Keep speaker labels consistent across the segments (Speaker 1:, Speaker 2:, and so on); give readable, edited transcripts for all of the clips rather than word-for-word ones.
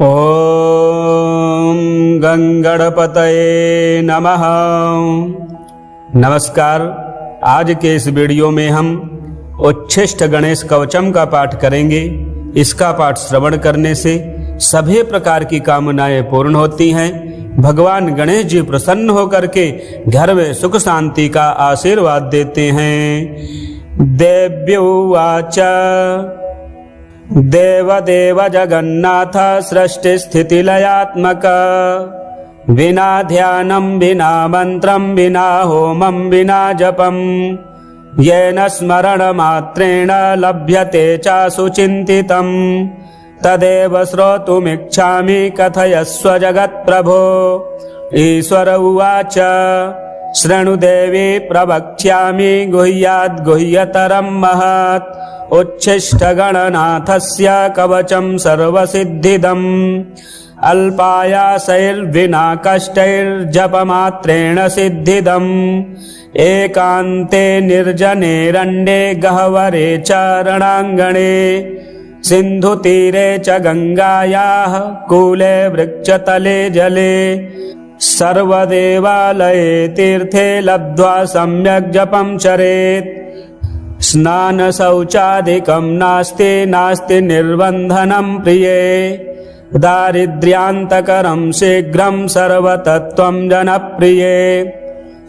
Speaker 1: ओम गंगणपतये नमः। नमस्कार। आज के इस वीडियो में हम उच्छिष्ट गणेश कवचम का पाठ करेंगे। इसका पाठ श्रवण करने से सभी प्रकार की कामनाएं पूर्ण होती हैं। भगवान गणेश जी प्रसन्न होकर के घर में सुख शांति का आशीर्वाद देते हैं। देव्युवाच देवदेव जगन्नाथ सृष्टि स्थिति लयात्मक विना ध्यानं विना मंत्रं विना होमं विना जपं येन स्मरण मात्रेण लभ्यते चासु चिन्तितं तदेव श्रोतुमिच्छामि कथयस्व जगत्प्रभो। ईश्वर उवाच शृणु देवी प्रवक्ष्यामि गुह्याद् गुह्यतरं महत् उच्छिष्टगणनाथस्य कवचं सर्वसिद्धिदम् अल्पायासैर्विना कष्टैर्जपमात्रेण सिद्धिदम् एकान्ते निर्जनेरण्ये गह्वरे च रणाङ्गणे सिन्धुतीरे च गङ्गायाः कूले वृक्षतले जले सर्वदेवालये तीर्थे लब्ध्वा सम्यक् जपं चरेत्। स्नान शौचादिकं नास्ति निर्बन्धनं प्रिये दारिद्र्यान्तकरं शीघ्रं सर्वतत्त्वं जनप्रिये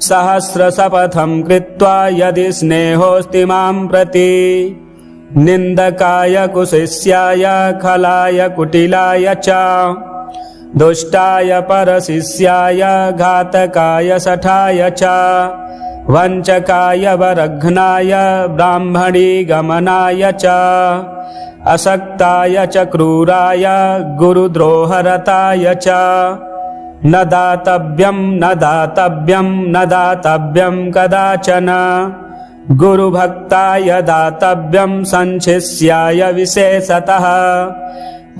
Speaker 1: सहस्रशपथं कृत्वा यदि स्नेहोऽस्ति मां प्रति निन्दकाय कुशिष्याय खलाय कुटिलाय च दुष्टाय परशिष्याय घातकाय शठाय च वंचकाय वरघ्नाय ब्राह्मणी गमनाय च असक्ताय च क्रूराय गुरुद्रोहरताय च न दातव्यं कदाचन गुरुभक्ताय दातव्यं संशिष्याय विशेषतः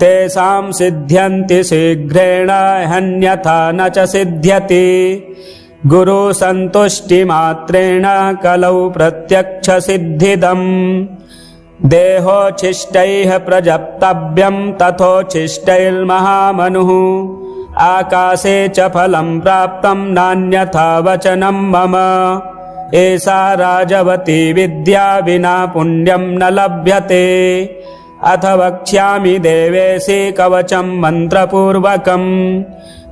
Speaker 1: तेषां सिद्ध्यन्ति शीघ्रेण हन्यथा न च सिद्ध्यति गुरु संतुष्टिमात्रेण कलौ प्रत्यक्ष सिद्धिदम् देहोच्छिष्टैः प्रजप्तव्यं तथोच्छिष्टैर्महामनुः आकाशे च फलं प्राप्तं नान्यथा वचनं मम एषा राजवती विद्या विना पुण्यं न लभ्यते अथ वक्ष्यामि देवेशि कवचं मन्त्रपूर्वकम्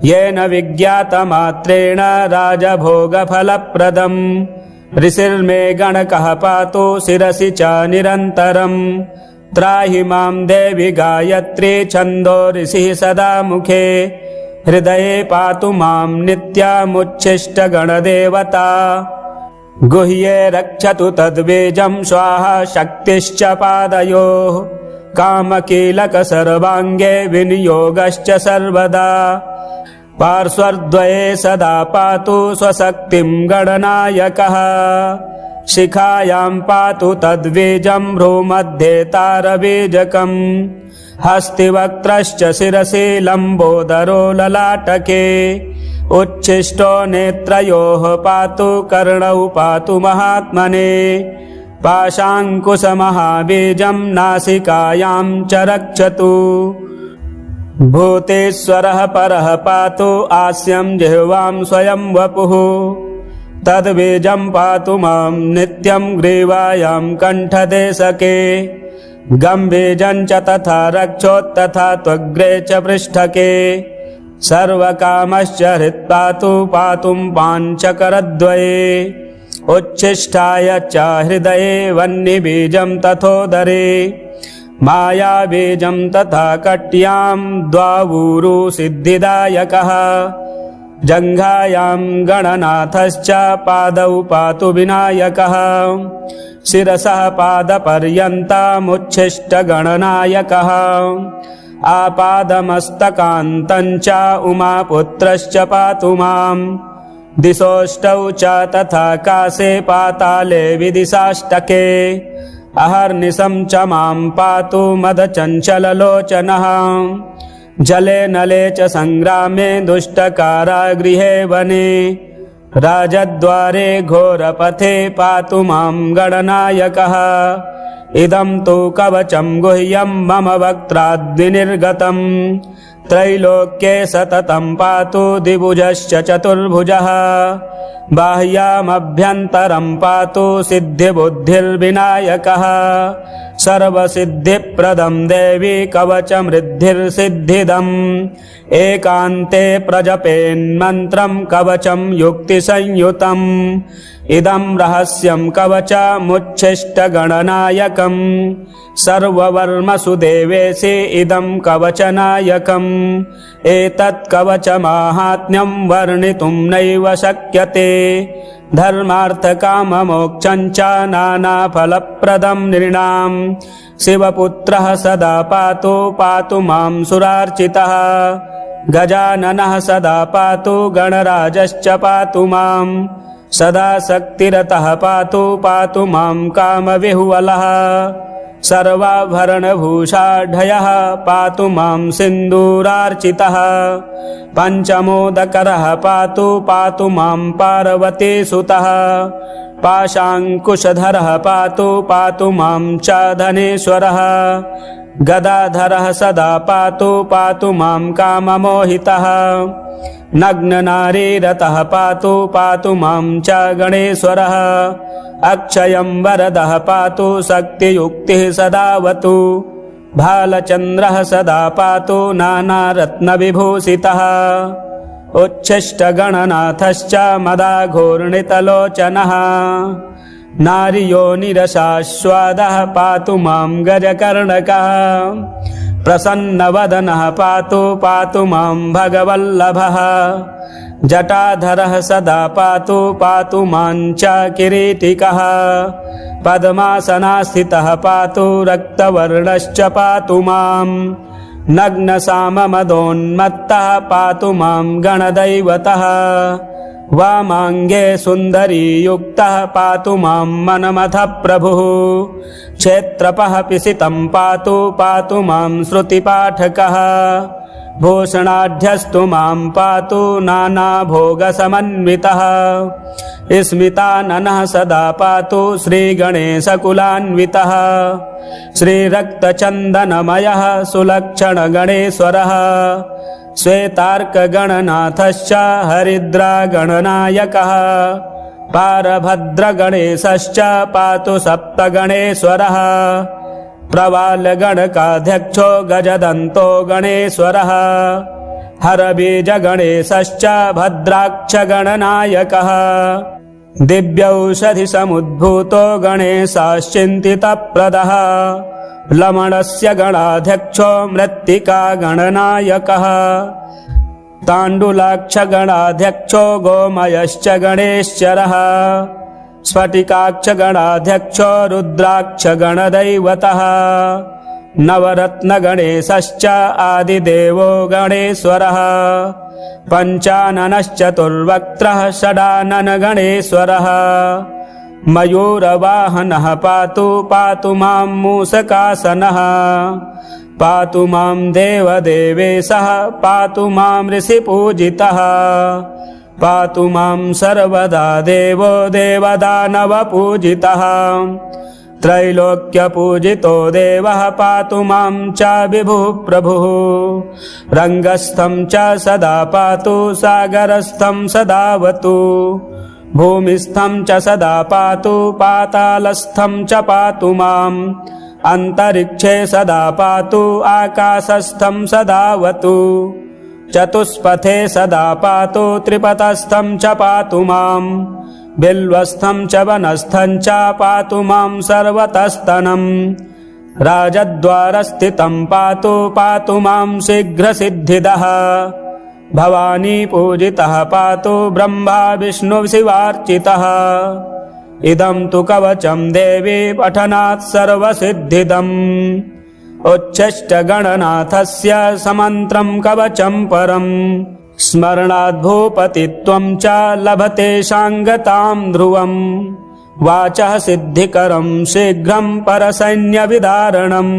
Speaker 1: येन विज्ञातमात्रेण राजभोगफलप्रदम् ऋषिर्मे गणकः पातु शिरसि च निरन्तरम् त्राहि मां देवि गायत्री छन्दो ऋषिः सदा मुखे हृदये पातु मां नित्यमुच्छिष्टगणदेवता गुह्ये रक्षतु तद्बीजं स्वाहा शक्तिश्च पादयोः कामकीलक सर्वाङ्गे विनियोगश्च सर्वदा पार्श्वद्वये सदा पातु स्वशक्तिं गणनायकः शिखायां पातु तद्बीजं भ्रूमध्ये तारबीजकम् हस्तिवक्त्रश्च शिरसि लम्बोदरो ललाटके उच्छिष्टो नेत्रयोः पातु कर्णौ पातु महात्मने पाशाङ्कुशमहाबीजं नासिकायां च रक्षतु भूतेश्वरः परः पातु आस्यं जिह्वां स्वयं वपुः तद्बीजं पातु मां नित्यं ग्रीवायां कण्ठदेशके गम्बीजं च तथा रक्षोत्तथा त्वग्रे च पृष्ठके सर्वकामश्च हृत्पातु पातुं पाञ्चकरद्वये उच्छिष्टाय च हृदये वह्निबीजं तथोदरे मायाबीजं तथा कट्यां द्वावूरु सिद्धिदायकः जङ्घायां गणनाथश्च पादौ पातु विनायकः शिरसः पादपर्यन्तमुच्छिष्टगणनायकः आपादमस्तकान्तं च उमापुत्रश्च पातु माम् दिशोष्टौ च तथा काशे पाताले विदिशाष्टके अहर्निशं च मां पातु मदचञ्चललोचनः जले नले च संग्रामे दुष्टकारागृहे वने राजद्वारे घोरपथे पातु मां गणनायकः इदं तु कवचं गुह्यं मम वक्त्राद्विनिर्गतं त्रैलोक्ये सततं पातु द्विभुजश्च चतुर्भुजः बाह्यामभ्यन्तरं पातु सिद्धिबुद्धिर्विनायकः सर्वसिद्धिप्रदं देवी कवचमृद्धिर्सिद्धिदम् एकान्ते प्रजपेन्मन्त्रं कवचं युक्तिसंयुतम् इदं रहस्यं कवचमुच्छिष्टगणनायकम् सर्ववर्मसु देवेशे इदं कवचनायकम् एतत् कवचमाहात्म्यं वर्णितुं नैव शक्यते धर्मार्थकाममोक्षं च नानाफलप्रदं नृणां शिवपुत्रः सदा पातु मां सुरार्चितः गजाननः सदा पातु गणराजश्च पातु मां सदा शक्तिरतः पातु मां कामविह्वलः सर्वाभरणभूषाढ्यः पातु मां सिन्दूरार्चितः पञ्चमोदकरः पातु मां पार्वतीसुतः पाशाङ्कुशधरः पातु मां च धनेश्वरः गदाधरः सदा पातु मां काममोहितः नग्ननारीरतः पातु मां च गणेश्वरः अक्षयं वरदः पातु शक्तियुक्तिः सदावतु भालचन्द्रः सदा पातु नानारत्नविभूषितः उच्छिष्टगणनाथश्च मदाघूर्णितलोचनः नार्योनिरशाश्वादः पातु मां गजकर्णकः प्रसन्नवदनः पातु मां भगवल्लभः जटाधरः सदा पातु मां च किरीटिकः पद्मासनास्थितः पातु रक्तवर्णश्च पातु मां नग्नसाममदोन्मत्तः पातु मां गणदैवतः वामाङ्गे सुन्दरी युक्तः पातु मां मनमथः प्रभुः क्षेत्रपः पिसितं पातु मां श्रुतिपाठकः भूषणाढ्यस्तु मां पातु नानाभोगसमन्वितः स्मिताननः सदा पातु श्रीगणेशकुलान्वितः श्रीरक्तचन्दनमयः सुलक्षणगणेश्वरः श्वेतार्कगणनाथश्च हरिद्रागणनायकः पारभद्रगणेशश्च पातु सप्तगणेश्वरः प्रवालगणकाध्यक्षो गजदन्तो गणेश्वरः हरबीजगणेशश्च भद्राक्षगणनायकः दिव्यौषधिसमुद्भूतो गणेशाश्चिन्तितप्रदः लमणस्य गणाध्यक्षो मृत्तिकागणनायकः ताण्डुलाक्षगणाध्यक्षो गोमयश्च गणेश्वरः स्फटिकाक्षगणाध्यक्षो रुद्राक्षगणदैवतः नवरत्नगणेशश्च आदिदेवो गणेश्वरः पञ्चाननश्चतुर्वक्त्रः षडाननगणेश्वरः मयूरवाहनः पातु मां मूषकासनः पातु मां देवदेवेशः पातु मां ऋषिपूजितः पातु मां सर्वदा देवो देवदानवपूजितः त्रैलोक्यपूजितो देवः पातु मां च विभुः प्रभुः रङ्गस्थं च सदा पातु सागरस्थं सदावतु भूमिस्थं च सदा पातु पातालस्थं च पातु माम् अन्तरिक्षे सदा पातु आकाशस्थं सदावतु चतुष्पथे सदा पातु त्रिपथस्थं च पातु माम् बिल्वस्थं च वनस्थं च पातु मां सर्वतस्तनं राजद्वारस्थितं पातु मां शीघ्रसिद्धिदः भवानी पूजितः पातु ब्रह्मा विष्णु शिवार्चितः इदं तु कवचं देवी पठनात् सर्वसिद्धिदम् उच्छिष्टगणनाथस्य समन्त्रं कवचं परम् स्मरणाद् भूपतित्वं च लभते शाङ्गतां ध्रुवम् वाचः सिद्धिकरं शीघ्रं परसैन्यविदारणम्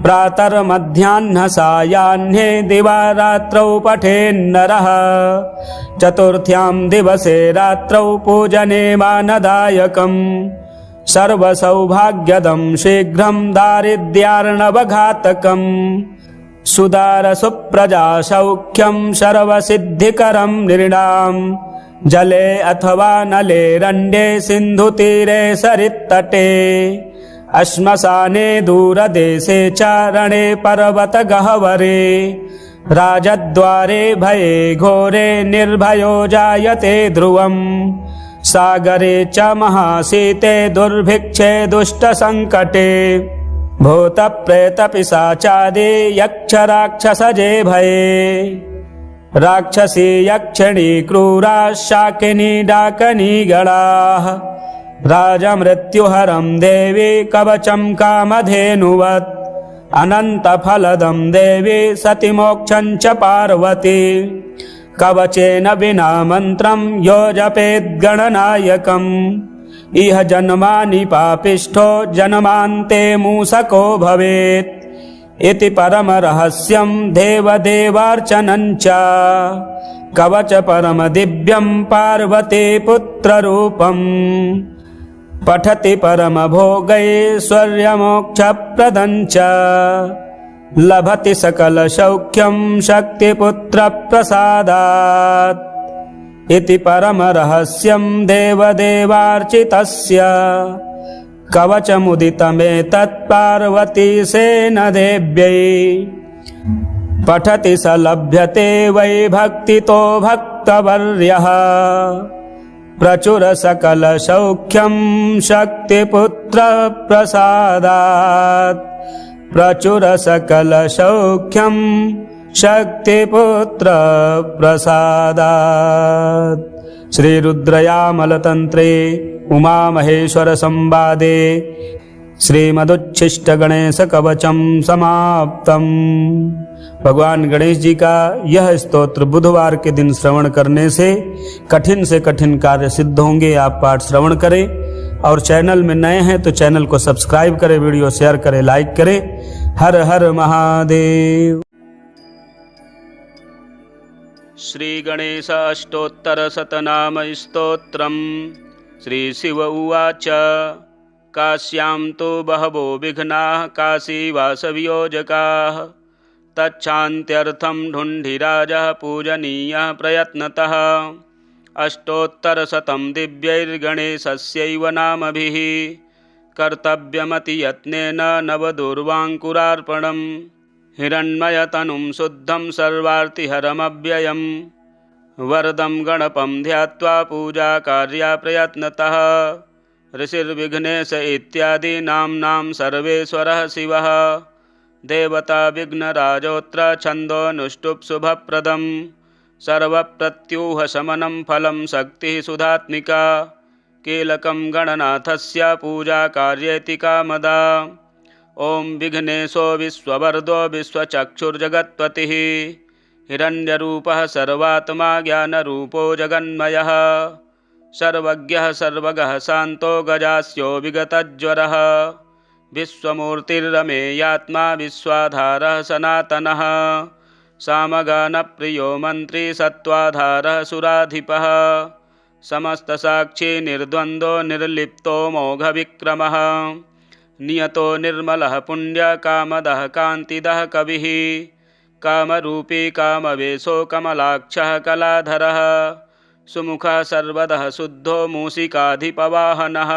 Speaker 1: प्रातर्मध्याह्नसायाह्ने दिवारात्रौ पठेन्नरः चतुर्थ्यां दिवसे रात्रौ पूजने मानदायकम् सर्वसौभाग्यदं शीघ्रं दारिद्र्यार्णवघातकम् सुदार सुप्रजा सौख्यं सर्वसिद्धिकरं नृणाम् जले अथवा नले रण्डे सिन्धुतीरे सरित्तटे श्मशाने दूरदेशे चारणे पर्वतगह्वरे राजद्वारे भये घोरे निर्भयो जायते ध्रुवम् सागरे च महाशीते दुर्भिक्षे दुष्टसङ्कटे भूतप्रेतपिशाचादि यक्षराक्षसजे भये राक्षसी यक्षिणी क्रूरा शाकिनी डाकनी गणाः राजमृत्युहरं देवी कवचं कामधेनुवत् अनन्तफलदं देवी सति मोक्षं च पार्वती कवचेन विना मन्त्रं यो जपेत् गणनायकम् इह जन्मानि पापिष्ठो जन्मान्ते मूषको भवेत् इति परमरहस्यं देवदेवार्चनं च कवच परमदिव्यं पार्वती पुत्ररूपम् पठति परमभोगैश्वर्यमोक्षप्रदं च लभति सकलसौख्यं शक्तिपुत्रप्रसादात् इति परमरहस्यं देवदेवार्चितस्य कवचमुदितमेतत् पार्वतीसेन देव्यै पठति स लभ्यते वै भक्तितो भक्तवर्यः प्रचुर सकल सौख्यं शक्तिपुत्र प्रसादात् प्रचुर सकल सौख्यं शक्तिपुत्र प्रसादात्। श्री रुद्रयामलतंत्रे उमा महेश्वर संवादे श्रीमदुच्छिष्ट गणेश कवचम समाप्तम। भगवान गणेश जी का यह स्तोत्र बुधवार के दिन श्रवण करने से कठिन कार्य सिद्ध होंगे। आप पाठ श्रवण करें और चैनल में नए हैं तो चैनल को सब्सक्राइब करें, वीडियो शेयर करें, लाइक करें। हर हर महादेव। श्री गणेश अष्टोत्तर शतनाम स्तोत्रम्। श्री शिव उवाच काश्यां तु बहवो विघ्नाः काशीवासवियोजकाः तच्छान्त्यर्थं ढुण्ढिराजः पूजनीयः प्रयत्नतः अष्टोत्तरशतं दिव्यैर्गणेशस्यैव नामभिः कर्तव्यमतियत्नेन नवदुर्वाङ्कुरार्पणम् हिरण्मयतनुं शुद्धं सर्वार्तिहरमव्ययम् वरदं गणपं ध्यात्वा पूजाकार्या प्रयत्नतः ऋषिर्विघ्नेश इत्यादि नाम्नां सर्वेश्वरः शिवः देवता विघ्नराजोऽत्र छन्दोऽनुष्टुप् शुभप्रदम् सर्वप्रत्यूहशमनं फलं शक्तिः सुधात्मिका कीलकं गणनाथस्य पूजाकार्येति कामदा। ॐ विघ्नेशो विश्ववरदो विश्वचक्षुर्जगत्पतिः हिरण्यरूपः सर्वात्मा ज्ञानरूपो जगन्मयः सर्वज्ञः सर्वगः शान्तो गजास्यो विगतज्वरः विश्वमूर्तिर्रमेयात्मा विश्वाधारः सनातनः सामगानप्रियो मन्त्री सत्त्वाधारः सुराधिपः समस्तसाक्षी निर्द्वन्द्वो निर्लिप्तो मोघविक्रमः नियतो निर्मलः पुण्यकामदः कान्तिदः कविः कामरूपी कामवेशो कमलाक्षः कलाधरः सुमुखः सर्वदः शुद्धो मूषिकाधिपवाहनः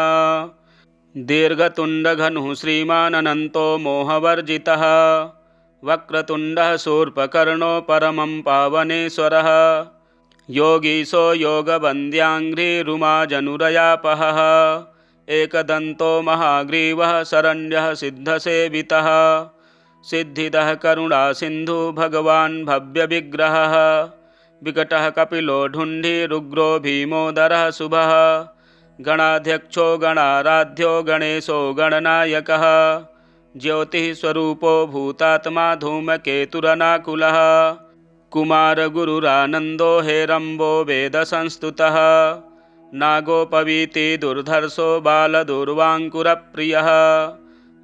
Speaker 1: दीर्घतुण्डघनुः श्रीमानन्तो मोहवर्जितः वक्रतुण्डः शूर्पकर्णो परमं पावनेश्वरः योगीशो योगवन्द्याङ्घ्रिरुमाजनुरयापहः एकदन्तो महाग्रीवः शरण्यः सिद्धसेवितः सिद्धिदः करुणासिन्धु भगवान् भव्यविग्रहः विकटः कपिलो ढुण्ढिरुग्रो भीमोदरः शुभः गणाध्यक्षो गणाराध्यो गणेशो गणनायकः ज्योतिः स्वरूपो भूतात्मा धूमकेतुरनाकुलः कुमारगुरुरानन्दो हेरम्बो वेदसंस्तुतः नागोपवीति दुर्धर्षो बालदुर्वाङ्कुरप्रियः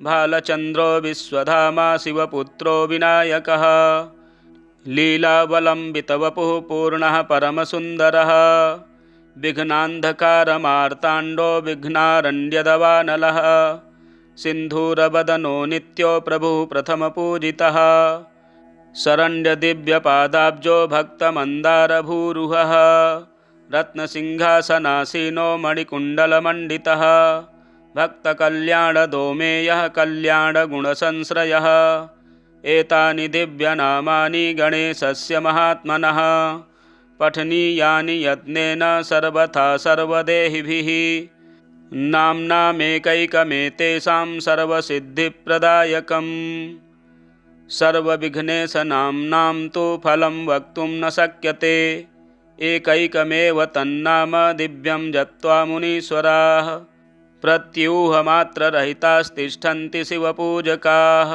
Speaker 1: भालचन्द्रो विश्वधामा शिवपुत्रो विनायकः लीलावलम्बितवपुः पूर्णः परमसुन्दरः विघ्नान्धकारमार्ताण्डो विघ्नारण्यदवानलः सिन्धूरवदनो नित्यो प्रभुः प्रथमपूजितः शरण्यदिव्यपादाब्जो भक्तमन्दारभूरुहः रत्नसिंहासनासीनो मणिकुण्डलमण्डितः भक्तकल्याणदोमेयः कल्याणगुणसंश्रयः एतानि दिव्यनामानि गणेशस्य महात्मनः पठनीयानि यत्नेन सर्वथा सर्वदेहिभिः नाम्नामेकैकमेतेषां सर्वसिद्धिप्रदायकम् सर्वविघ्नेशनाम्नां तु फलं वक्तुं न शक्यते एकैकमेव तन्नाम दिव्यं जप्त्वा मुनीश्वराः प्रत्यूहमात्ररहितास्तिष्ठन्ति शिवपूजकाः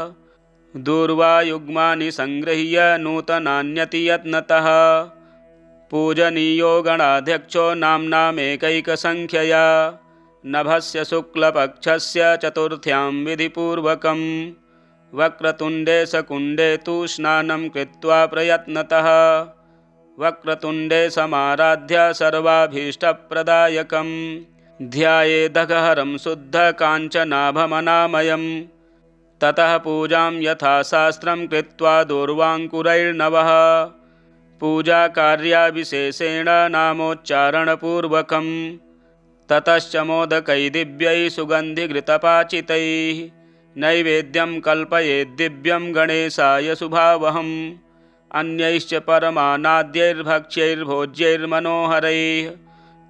Speaker 1: दूर्वायुग्मानि संगृह्य नूतनान्यति यत्नतः पूजनीयो गणाध्यक्षो नाम्नामेकैकसंख्यया नभस्य शुक्लपक्षस्य चतुर्थ्यां विधिपूर्वकं वक्रतुण्डे सकुण्डे तु स्नानं कृत्वा प्रयत्नतः वक्रतुण्डे समाराध्य सर्वाभीष्टप्रदायकं ध्यायेदघहरं शुद्धकाञ्चनाभमनामयम् ततः पूजां यथाशास्त्रं कृत्वा दूर्वाङ्कुरैर्नवः पूजाकार्याविशेषेण नामोच्चारणपूर्वकं ततश्च मोदकैः दिव्यैः सुगन्धिघृतपाचितैः नैवेद्यं कल्पयेद्दिव्यं गणेशाय शुभावहम् अन्यैश्च परमानाद्यैर्भक्ष्यैर्भोज्यैर्मनोहरैः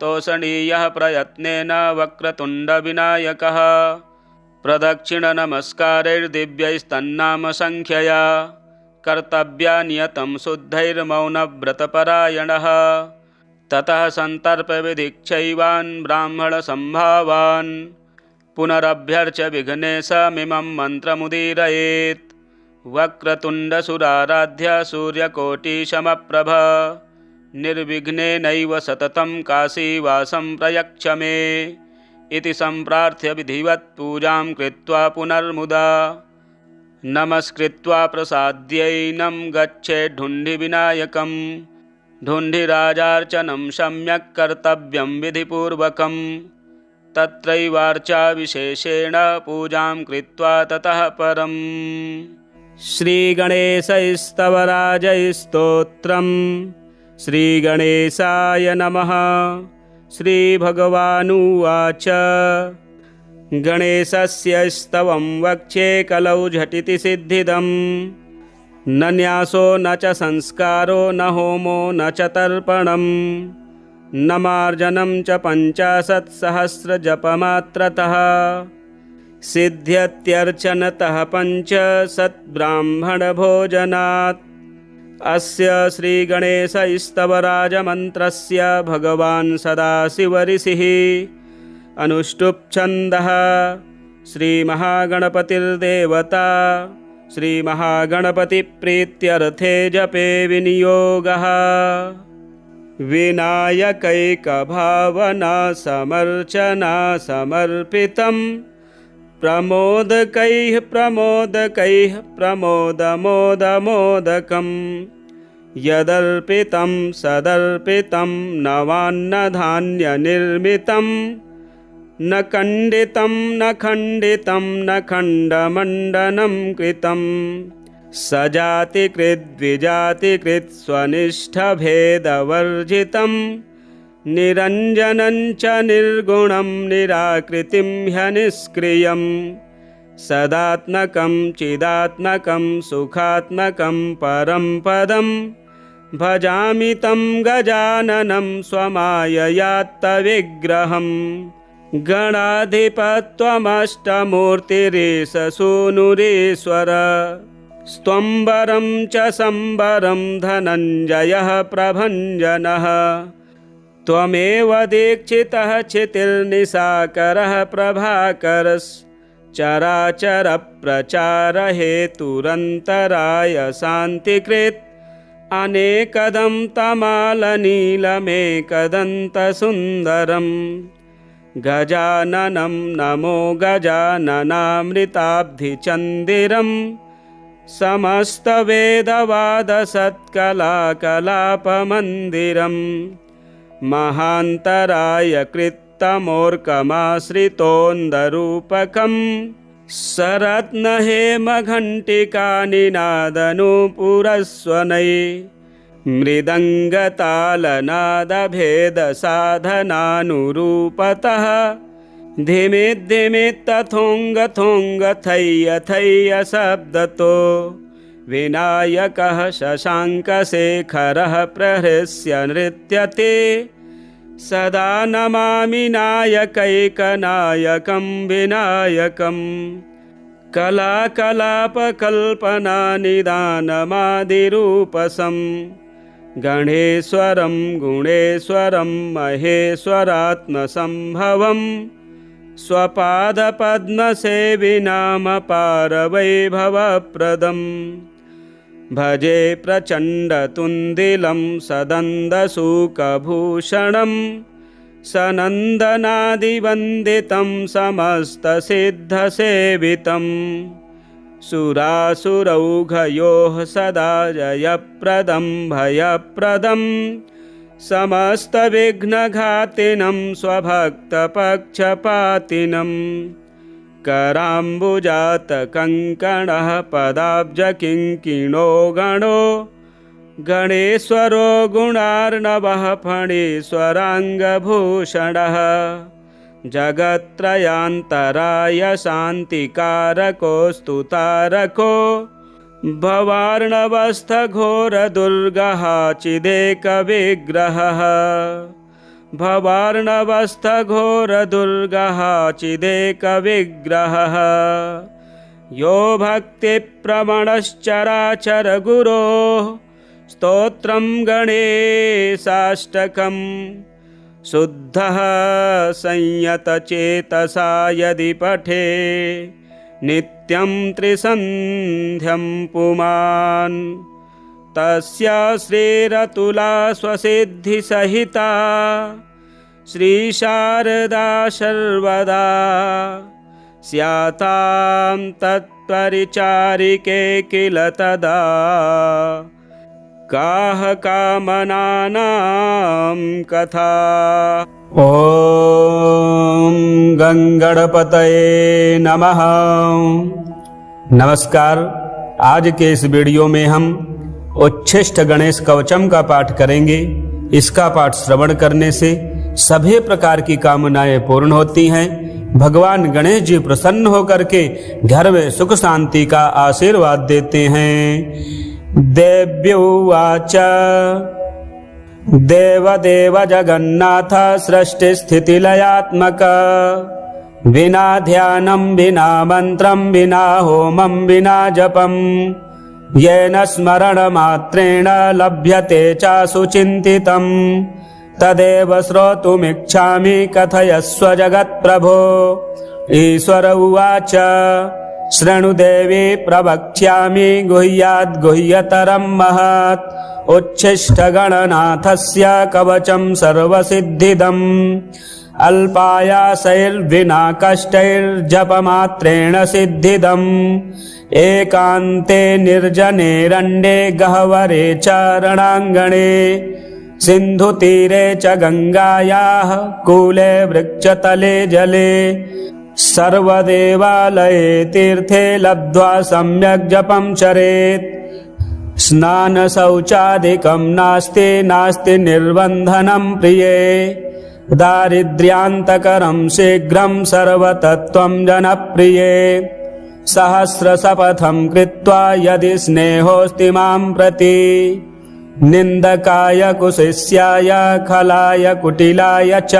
Speaker 1: तोषणीयः प्रयत्नेन वक्रतुण्डविनायकः प्रदक्षिणनमस्कारैर्दिव्यैस्तन्नामसंख्यया कर्तव्या नियतं शुद्धैर्मौनव्रतपरायणः ततः सन्तर्प्यविधिक्षैवान् ब्राह्मणसम्भावान् पुनरभ्यर्च्य विघ्नेशमिमं मन्त्रमुदीरयेत् वक्रतुण्डसुराराध्य सूर्यकोटिसमप्रभ निर्विघ्नेनैव सततं काशीवासं प्रयच्छ मे इति सम्प्रार्थ्य विधिवत् पूजां कृत्वा पुनर्मुदा नमस्कृत्वा प्रसाद्यैनं गच्छेद्धुण्डिविनायकं ढुण्डिराजार्चनं सम्यक् कर्तव्यं विधिपूर्वकं तत्रैवार्चाविशेषेण पूजां कृत्वा ततः परम् श्रीगणेशस्तवराजस्तोत्रम् श्रीगणेशाय नमः। श्रीभगवानुवाच गणेशस्य स्तवं वक्ष्ये कलौ झटिति सिद्धिदं न न्यासो न च संस्कारो न होमो न च तर्पणं न मार्जनं च 50 जपमात्रतः सिद्ध्यत्यर्चनतः 5 ब्राह्मणभोजनात्। अस्य श्रीगणेशस्तवराजमन्त्रस्य भगवान् सदाशिवऋषिः अनुष्टुप् श्रीमहागणपतिर्देवता श्रीमहागणपतिप्रीत्यर्थे जपे विनियोगः विनायकैकभावना समर्चना समर्पितं प्रमोदकैः प्रमोदमोदमोदकं यदर्पितं सदर्पितं नवान्नधान्यनिर्मितं न खण्डितं न खण्डितं न खण्डमण्डनं कृतं सजातिकृद्विजातिकृत् स्वनिष्ठभेदवर्जितं निरञ्जनं च निर्गुणं निराकृतिं ह्यनिष्क्रियं सदात्मकं चिदात्मकं सुखात्मकं परं पदं भजामि तं गजाननं स्वमाययात्तविग्रहम् गणाधिपत्वमष्टमूर्तिरेष सूनुरेश्वर स्त्वम्बरं च सम्बरं धनञ्जयः प्रभञ्जनः त्वमेव दीक्षितः क्षितिर्निशाकरः प्रभाकरश्चराचरप्रचारहेतुरन्तराय शान्तिकृत् अनेकदं तमालनीलमेकदन्तसुन्दरम् गजाननं नमो गजाननामृताब्धिचन्दिरं समस्तवेदवादसत्कलाकलापमन्दिरं महान्तराय कृत्तमोर्कमाश्रितोन्दरूपकं सरत्नहेमघण्टिकानिनादनूपुरस्वनै मृदङ्गतालनादभेदसाधनानुरूपतः धिमिद्धिमित्तथोङ्गथोङ्गथय्य थय्य शब्दतो विनायकः शशाङ्कशेखरः प्रहृष्य नृत्यते सदा नमामि नायकैकनायकं विनायकम् कलाकलापकल्पनानिदानमादिरूपसं गणेश्वरं गुणेश्वरं महेश्वरात्मसम्भवं स्वपादपद्मसेविनामपारवैभवप्रदम् भजे प्रचण्डतुन्दिलं सदन्दसूकभूषणं सनन्दनादिवन्दितं समस्तसिद्धसेवितं सुरासुरौघयोः सदा जयप्रदं भयप्रदं समस्तविघ्नघातिनं स्वभक्तपक्षपातिनं कराम्बुजातकङ्कणः पदाब्जकिङ्किणो गणो गणेश्वरो गुणार्णवः फणीश्वराङ्गभूषणः जगत्त्रयान्तराय शान्तिकारको स्तुतारको भवार्णवस्थघोरदुर्गः चिदेकविग्रहः भवार्णवस्थघोरदुर्गः चिदेकविग्रहः यो भक्तिप्रवणश्चराचरगुरोः स्तोत्रं गणेशाष्टकं शुद्धः संयतचेतसा यदि पठे नित्यं त्रिसन्ध्यं पुमान् तस्य श्रीरतुला स्वसिद्धिसहिता श्रीशारदा सर्वदा स्यातां तत्परिचारिके किल तदा काह कामनानां कथा। ओम गंगणपतये नमः। नमस्कार। आज के इस वीडियो में हम उच्छिष्ट गणेश कवचम का पाठ करेंगे। इसका पाठ श्रवण करने से सभी प्रकार की कामनाएं पूर्ण होती हैं। भगवान गणेश जी प्रसन्न होकर के घर में सुख शांति का आशीर्वाद देते हैं। देव्युवाच देवदेव जगन्नाथ सृष्टिस्थितिलयात्मक विना ध्यानं विना मन्त्रं विना होमं विना जपं येन स्मरणमात्रेण लभ्यते च सुचिन्तितं तदेव श्रोतुमिच्छामि कथयस्व जगत्प्रभो। ईश्वर उवाच शृणु देवी प्रवक्ष्यामि गुह्याद्गुह्यतरं महत् उच्छिष्टगणनाथस्य कवचं सर्वसिद्धिदम् अल्पायासैर्विना कष्टैर्जपमात्रेण सिद्धिदम् एकान्ते निर्जनेरण्ये गह्वरे च रणाङ्गणे सिन्धुतीरे च गङ्गायाः कूले वृक्षतले जले सर्वदेवालये तीर्थे लब्ध्वा सम्यक् जपं चरेत्। स्नानशौचादिकं नास्ति निर्बन्धनं प्रिये दारिद्र्यान्तकरं शीघ्रं सर्वतत्त्वं जनप्रिये सहस्रशपथं कृत्वा यदि स्नेहोऽस्ति मां प्रति निन्दकाय कुशिष्याय खलाय कुटिलाय च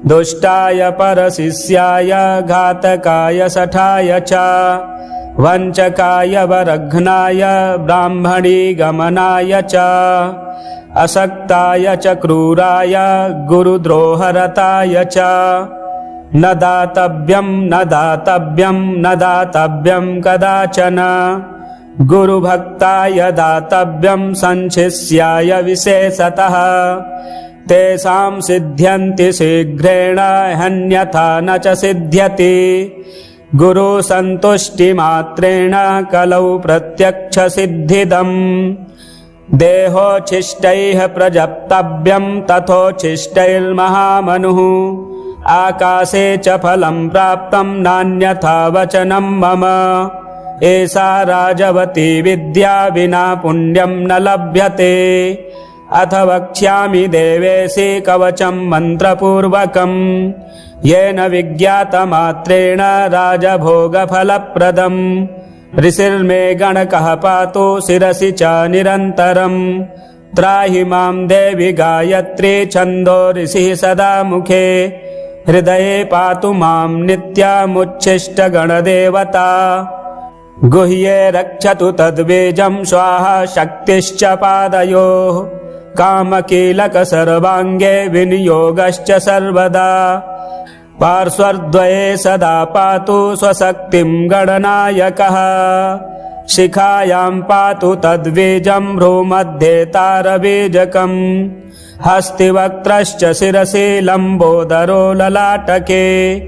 Speaker 1: दुष्टाय परशिष्याय घातकाय शठाय च वञ्चकाय वरघ्नाय ब्राह्मणी गमनाय च असक्ताय च क्रूराय गुरुद्रोहरताय च न दातव्यं कदाचन गुरुभक्ताय दातव्यं संशिष्याय विशेषतः तेषां सिद्ध्यन्ति शीघ्रेण हन्यथा न च सिद्ध्यति गुरु संतुष्टिमात्रेण कलौ प्रत्यक्षसिद्धिदम् देहोच्छिष्टैः प्रजप्तव्यं तथोच्छिष्टैर्महामनुः आकाशे च फलं प्राप्तं नान्यथा वचनं मम। एषा राजवती विद्या विना पुण्यं न लभ्यते। अथ वक्ष्यामि देवेशे कवचं मन्त्रपूर्वकम् येन विज्ञातमात्रेण राजभोगफलप्रदम्। ऋषिर्मे गणकः पातु शिरसि च निरन्तरम्। त्राहि मां देवि गायत्री छन्दो ऋषिः सदा मुखे। हृदये पातु मां नित्यमुच्छिष्टगणदेवता। गुह्ये रक्षतु तद्बीजं स्वाहा शक्तिश्च पादयोः। कामकीलक सर्वाङ्गे विनियोगश्च सर्वदा। पार्श्वद्वये सदा पातु स्वशक्तिं गणनायकः। शिखायां पातु तद्बीजं भ्रूमध्ये तारबीजकम्। हस्तिवक्त्रश्च शिरसि लम्बोदरो ललाटके।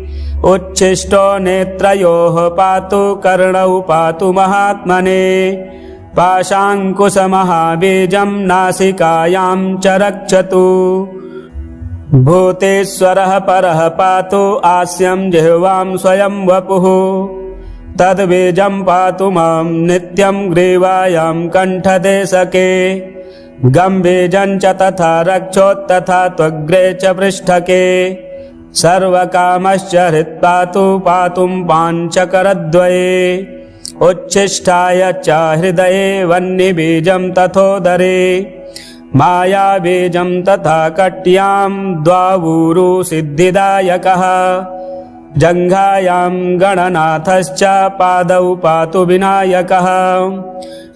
Speaker 1: उच्छिष्टो नेत्रयोः पातु कर्णौ पातु महात्मने। पाशाङ्कुशमहाबीजं नासिकायां च रक्षतु। भूतेश्वरः परः पातु आस्यं जिह्वां स्वयं वपुः। तद्बीजं पातु मां नित्यं ग्रीवायां कण्ठदेशके। गम्बीजं च तथा रक्षोत्तथा त्वग्रे च पृष्ठके। सर्वकामश्च हृत्पातु पातुं पाञ्चकरद्वये। उच्छिष्टाय च हृदये वह्निबीजं तथोदरे। मायाबीजं तथा कट्यां द्वावूरु सिद्धिदायकः। जङ्घायां गणनाथश्च पादौ पातु विनायकः।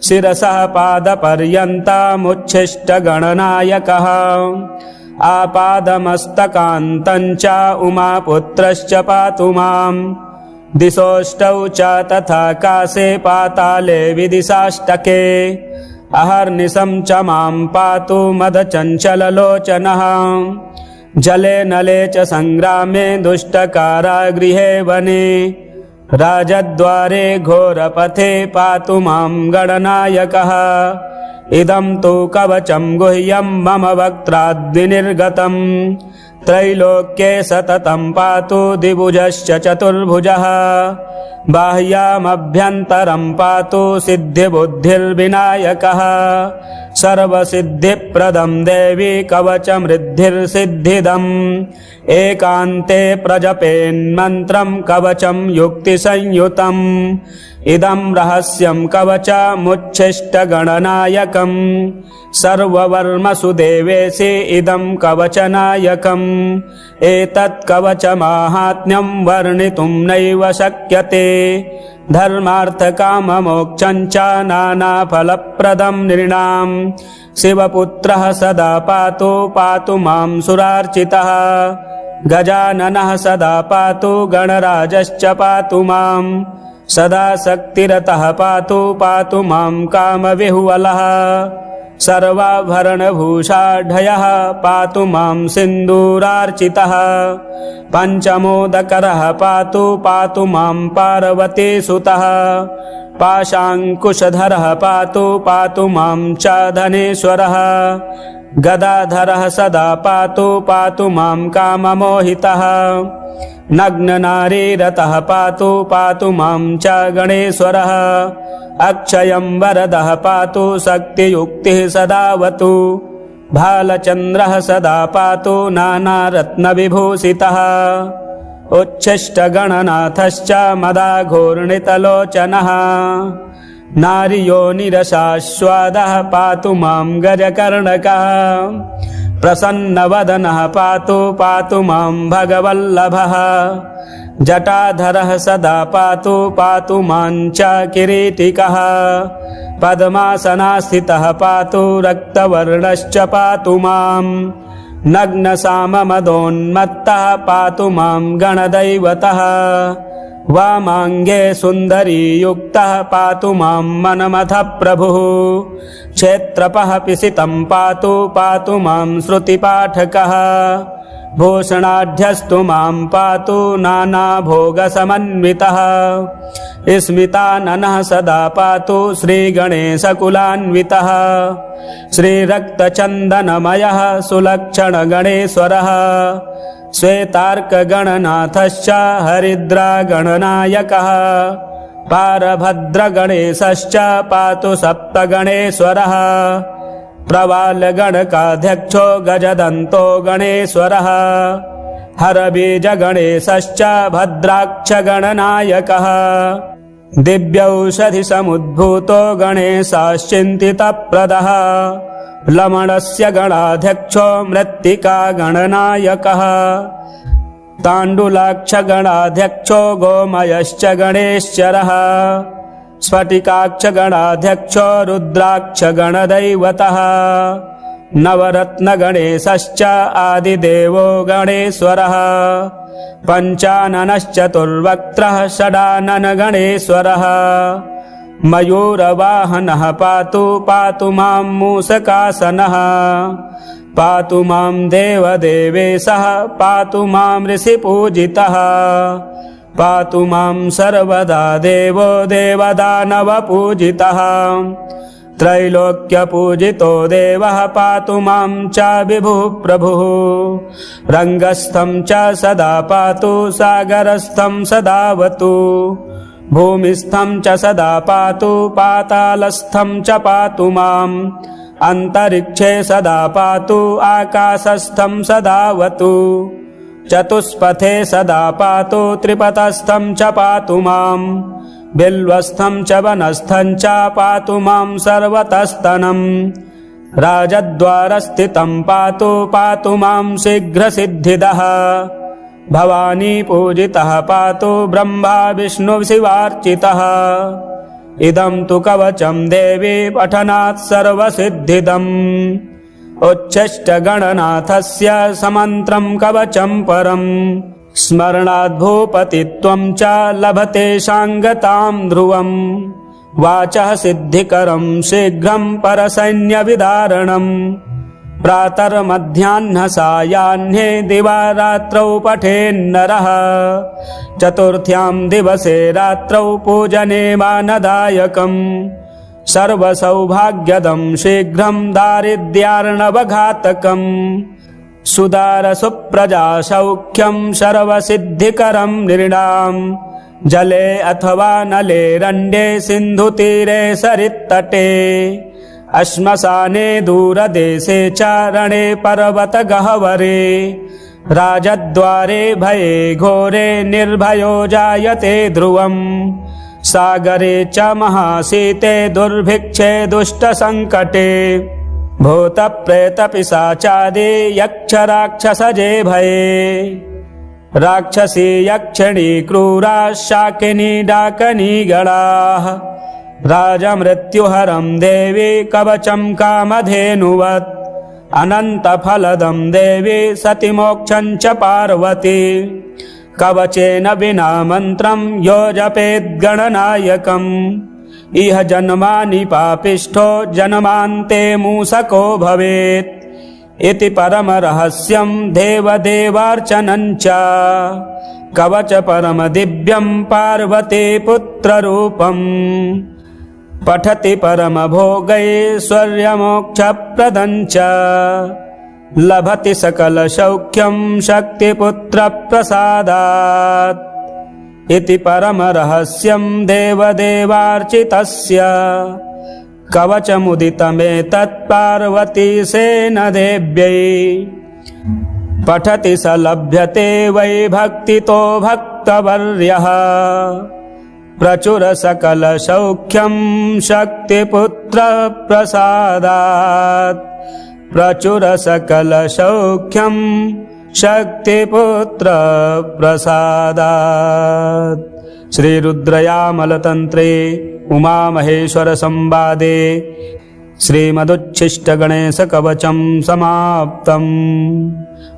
Speaker 1: शिरसः पादपर्यन्तमुच्छिष्टगणनायकः। आपादमस्तकान्तं च उमापुत्रश्च पातु माम्। दिशोष्टौ च तथा काशे पाताले विदिशाष्टके। अहर्निशं च मां पातु मदचञ्चललोचनः। जले नले च सङ्ग्रामे दुष्टकारागृहे वने। राजद्वारे घोरपथे पातु मां गणनायकः। इदं तु कवचं गुह्यं मम वक्त्राद्विनिर्गतम्। त्रैलोक्ये सततं पातु द्विभुजश्च चतुर्भुजः। बाह्यामभ्यन्तरं पातु सिद्धिबुद्धिर्विनायकः। सर्वसिद्धिप्रदं देवी कवचमृद्धिर्सिद्धिदम्। एकान्ते प्रजपेन्मन्त्रं कवचं युक्तिसंयुतम्। इदं रहस्यं कवचमुच्छिष्टगणनायकम्। सर्ववर्मसु देवेशे इदं कवचनायकम्। एतत् कवचमाहात्म्यं वर्णितुं नैव शक्यते। धर्मार्थकाममोक्षं च नानाफलप्रदं नृणाम्। शिवपुत्रः सदा पातु मां सुरार्चितः। गजाननः सदा पातु गणराजश्च पातु माम्। सदा शक्तिरतः पातु मां कामविह्वलः। सर्वाभरणभूषाढ्यः पातु मां सिन्दूरार्चितः। पञ्चमोदकरः पातु मां पार्वतीसुतः। पाशाङ्कुशधरः पातु मां च धनेश्वरः। गदाधरः सदा पातु मां काममोहितः। नग्ननारीरतः पातु मां च गणेश्वरः। अक्षयं वरदः पातु शक्तियुक्तिः सदावतु। भालचन्द्रः सदा पातु नानारत्नविभूषितः। उच्छिष्टगणनाथश्च मदाघूर्णितलोचनः। नार्योनिरसास्वादः पातु मां गजकर्णकः। प्रसन्नवदनः पातु मां भगवल्लभः। जटाधरः सदा पातु मां च किरीटिकः। पद्मासनास्थितः पातु रक्तवर्णश्च पातु माम्। नग्नसाममदोन्मत्तः पातु मां गणदैवतः। वामाङ्गे सुन्दरीयुक्तः पातु मां मनमथः प्रभुः। क्षेत्रपः पिसितं पातु मां श्रुतिपाठकः। भूषणाढ्यस्तु मां पातु नानाभोगसमन्वितः। स्मिताननः सदा पातु श्रीगणेशकुलान्वितः। श्रीरक्तचन्दनमयः सुलक्षणगणेश्वरः। श्वेतार्कगणनाथश्च हरिद्रागणनायकः पारभद्रगणेशश्च पातु सप्तगणेश्वरः प्रवालगणकाध्यक्षो गजदन्तो गणेश्वरः हरबीजगणेशश्च भद्राक्षगणनायकः दिव्यौषधिसमुद्भूतो गणेशश्चिन्तितप्रदः लमणस्य गणाध्यक्षो मृत्तिकागणनायकः ताण्डुलाक्षगणाध्यक्षो गोमयश्च गणेश्वरः स्फटिकाक्षगणाध्यक्षो रुद्राक्षगणदैवतः नवरत्नगणेशश्च आदिदेवो गणेश्वरः पञ्चाननश्चतुर्वक्त्रः षडाननगणेश्वरः मयूरवाहनः पातु पातु मां मूषकासनः पातु मां देवदेवेशः पातु मां ऋषिपूजितः पातु मां सर्वदा देवो देवदानवपूजितः त्रैलोक्यपूजितो देवः पातु मां च विभुः प्रभुः रङ्गस्थं च सदा पातु सागरस्थं सदावतु भूमिस्थं च सदा पातु पातालस्थं च पातु माम् अन्तरिक्षे सदा पातु आकाशस्थं सदावतु चतुष्पथे सदा पातु त्रिपथस्थं च पातु माम् बिल्वस्थं च वनस्थं च पातु मां सर्वतस्तनम् राजद्वारस्थितं पातु पातु मां शीघ्रसिद्धिदः भवानी पूजितः पातु ब्रह्मा विष्णुशिवार्चितः इदं तु कवचं देवी पठनात् सर्वसिद्धिदम् उच्छिष्टगणनाथस्य समन्त्रं कवचं परम् स्मरणाद् भूपतित्वं च लभते शाङ्गतां ध्रुवम् वाचः सिद्धिकरं शीघ्रं परसैन्यविदारणम् प्रातर्मध्याह्न सायाह्ने दिवारात्रौ पठेन्नरः चतुर्थ्यां दिवसे रात्रौ पूजने मानदायकम् सर्वसौभाग्यदं शीघ्रं दारिद्र्यार्णवघातकम् सुदारसुप्रजा सौख्यं सर्वसिद्धिकरं नृणाम् जले अथवा नले रण्डे सिन्धुतीरे सरित्तटे अश्मशाने दूरदेशे च रणे पर्वतगह्वरे राजद्वारे भये घोरे निर्भयो जायते ध्रुवम् सागरे च महाशीते दुर्भिक्षे दुष्टसङ्कटे भूतप्रेतपिशाचादि यक्षराक्षसजे भये राक्षसी यक्षिणी क्रूरा शाकिनी डाकनी गणाः राजमृत्युहरं देवी कवचं कामधेनुवत् अनन्तफलदं देवी सतिमोक्षं च पार्वती कवचेन विना मन्त्रं यो जपेद्गणनायकम् इह जन्मानि पापिष्ठो जन्मान्ते मूषको भवेत् इति परमरहस्यं देवदेवार्चनं च कवच परमदिव्यं पार्वती पुत्ररूपम् पठति परमभोगैश्वर्यमोक्षप्रदं च लभति सकलसौख्यं शक्तिपुत्रप्रसादात् इति परमरहस्यं देवदेवार्चितस्य कवचमुदितमेतत् पार्वतीसेन देव्यै पठति स लभ्यते वै भक्तितो भक्तवर्यः प्रचुर सकल सौख्यं शक्तिपुत्र प्रसादात् प्रचुर सकल सौख्यं शक्तिपुत्र प्रसादात्। श्री रुद्रयामलतंत्रे उमा महेश्वर संवादे श्रीमदुच्छिष्ट गणेश कवचम समाप्तम।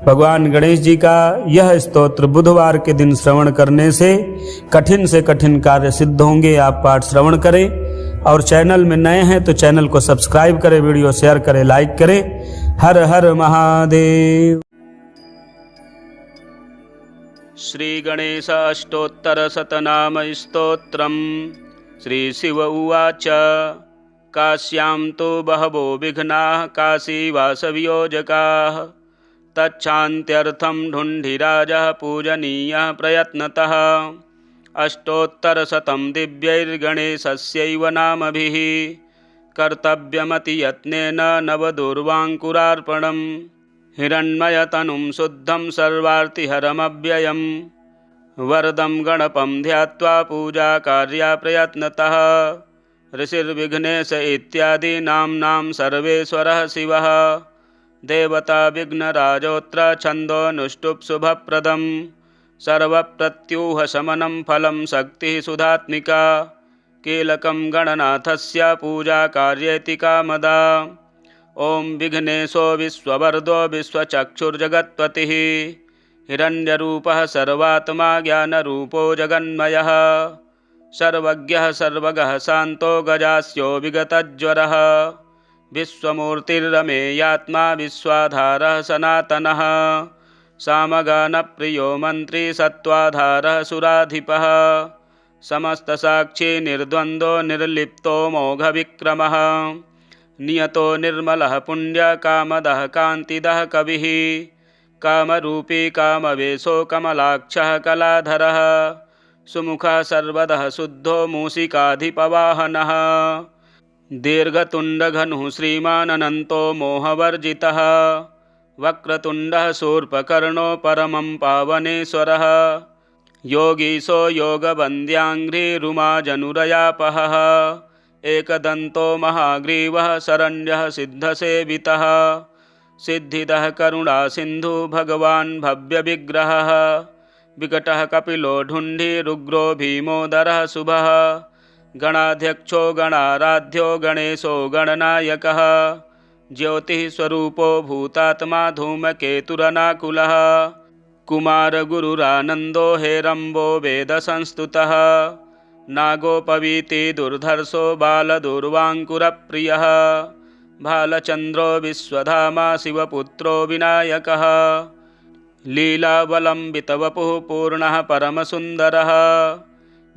Speaker 1: भगवान गणेश जी का यह स्तोत्र बुधवार के दिन श्रवण करने से कठिन कार्य सिद्ध होंगे। आप पाठ श्रवण करें और चैनल में नए हैं तो चैनल को सब्सक्राइब करें, वीडियो शेयर करें, लाइक करें। हर हर महादेव। श्री गणेश अष्टोत्तर शतनाम स्तोत्रम्। श्री शिव उवाच काश्यां तो बहवो विघ्नाः काशीवासवियोजकाः तच्छान्त्यर्थं ढुण्ढिराजः पूजनीयः प्रयत्नतः। अष्टोत्तरशतं दिव्यैर्गणेशस्यैव नामभिः कर्तव्यमतियत्नेन नवदूर्वाङ्कुरार्पणम्। हिरण्मयतनुं शुद्धं सर्वार्तिहरमव्ययम् वरदं गणपं ध्यात्वा पूजाकार्या प्रयत्नतः। ऋषिर्विघ्नेश इत्यादि नाम्नां सर्वेश्वरः शिवः। देवता विघ्नराजोऽत्र छन्दोऽनुष्टुप् शुभप्रदम्। सर्वप्रत्यूहशमनं फलं शक्तिः सुधात्मिका। कीलकं गणनाथस्य पूजाकार्येति कामदा। ॐ विघ्नेशो विश्ववरदो विश्वचक्षुर्जगत्पतिः। हिरण्यरूपः सर्वात्मा ज्ञानरूपो जगन्मयः। सर्वज्ञः सर्वगः शान्तो गजास्यो विगतज्वरः। विश्वमूर्तिरमेयात्मा विश्वाधारः सनातनः। सामगानप्रियो मन्त्री सत्त्वाधारः सुराधिपः। समस्तसाक्षी निर्द्वन्द्वो निर्लिप्तो मोघविक्रमः। नियतो निर्मलः पुण्यकामदः कान्तिदः कविः। कामरूपी कामवेशो कमलाक्षः कलाधरः। सुमुखः सर्वदः शुद्धो मूषिकाधिपवाहनः। दीर्घतुण्डघनुः श्रीमानन्तो मोहवर्जितः। वक्रतुण्डः शूर्पकर्णो परमं पावनेश्वरः। योगीशो योगवन्द्याङ्घ्रिरुमाजनुरयापहः। एकदन्तो महाग्रीवः शरण्यः सिद्धसेवितः। सिद्धिदः करुणासिन्धु भगवान् भव्यविग्रहः। विकटः कपिलो ढुण्ढिरुग्रो भीमोदरः शुभः। गणाध्यक्षो गणाराध्यो गणेशो गणनायकः। ज्योतिः स्वरूपो भूतात्मा धूमकेतुरनाकुलः। कुमारगुरुरानन्दो हेरम्बो वेदसंस्तुतः। नागोपवीति दुर्धर्षो बालदूर्वाङ्कुरप्रियः। भालचन्द्रो विश्वधामा शिवपुत्रो विनायकः। लीलावलम्बितवपुः पूर्णः परमसुन्दरः।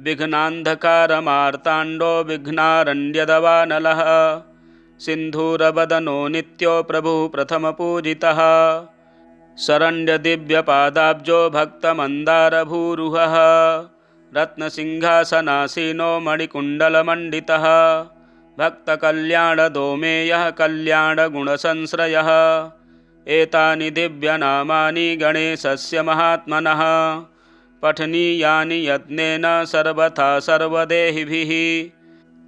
Speaker 1: विघ्नान्धकारमार्ताण्डो विघ्नारण्यदवानलः। सिन्धूरवदनो नित्यो प्रभुः प्रथमपूजितः। शरण्यदिव्यपादाब्जो भक्तमन्दारभूरुहः। रत्नसिंहासनासीनो मणिकुण्डलमण्डितः। भक्तकल्याणदोमेयः कल्याणगुणसंश्रयः। एतानि दिव्यनामानि गणेशस्य महात्मनः। पठनीयानि यत्नेन सर्वथा सर्वदेहिभिः।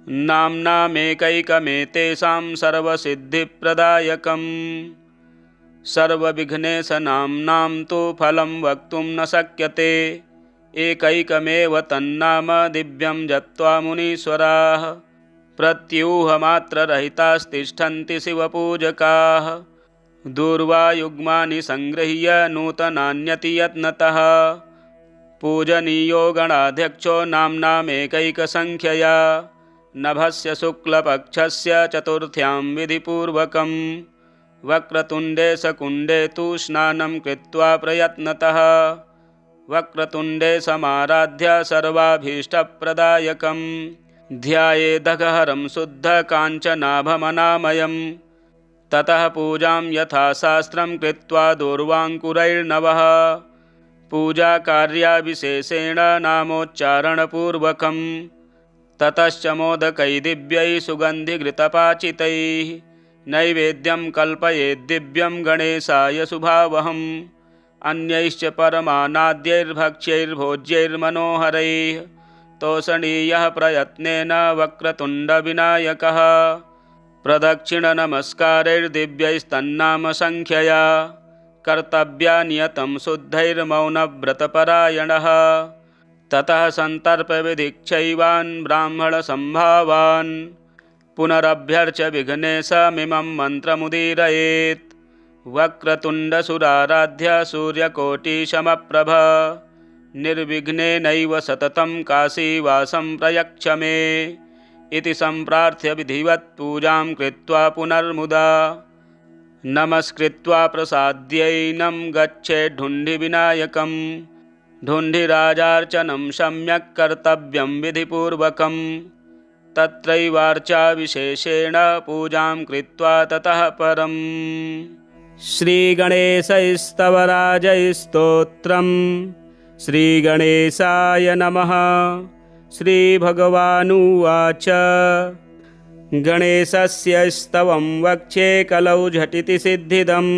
Speaker 1: नाम्नामेकैकमेतेषां सर्वसिद्धिप्रदायकम्। सर्वविघ्नेशनाम्नां तु फलं वक्तुं न शक्यते। एकैकमेव तन्नाम दिव्यं जप्त्वा मुनीश्वराः। प्रत्यूहमात्ररहितास्तिष्ठन्ति शिवपूजकाः। दूर्वायुग्मानि सङ्गृह्य नूतनान्यतियत्नतः। पूजनीयो गणाध्यक्षो नाम्नामेकैकसङ्ख्यया। नभस्य शुक्लपक्षस्य चतुर्थ्यां विधिपूर्वकम्। वक्रतुण्डे शकुण्डे तु स्नानं कृत्वा प्रयत्नतः। वक्रतुण्डे समाराध्य सर्वाभीष्टप्रदायकम्। ध्यायेदघहरं शुद्धकाञ्चनाभमनामयम्। ततः पूजां यथाशास्त्रं कृत्वा दूर्वाङ्कुरैर्नवः। पूजाकार्याविशेषेण नामोच्चारणपूर्वकम्। ततश्च मोदकैः दिव्यैः सुगन्धिघृतपाचितैः नैवेद्यं कल्पयेद्दिव्यं गणेशाय शुभावहम्। अन्यैश्च परमानाद्यैर्भक्ष्यैर्भोज्यैर्मनोहरैः तोषणीयः प्रयत्नेन वक्रतुण्डविनायकः। प्रदक्षिणनमस्कारैर्दिव्यैस्तन्नामसङ्ख्यया कर्तव्या नियतं शुद्धैर्मौनव्रतपरायणः। ततः सन्तर्प्यविधिक्षैवान् ब्राह्मणसम्भावान्। पुनरभ्यर्च्य विघ्नेशमिमं मन्त्रमुदीरयेत्। वक्रतुण्डसुराराध्य सूर्यकोटिसमप्रभ। निर्विघ्नेनैव सततं काशीवासं प्रयच्छ मे। इति सम्प्रार्थ्य विधिवत् पूजां कृत्वा पुनर्मुदा नमस्कृत्वा प्रसाद्यैनं गच्छेद्धुण्डिविनायकम्। ढुण्ढिराजार्चनं सम्यक् कर्तव्यं विधिपूर्वकम्। तत्रैवार्चा विशेषेण पूजां कृत्वा ततः परम्। श्रीगणेशस्तवराजस्तोत्रम् श्रीगणेशाय नमः। श्रीभगवानुवाच गणेशस्य स्तवं वक्ष्ये कलौ झटिति सिद्धिदम्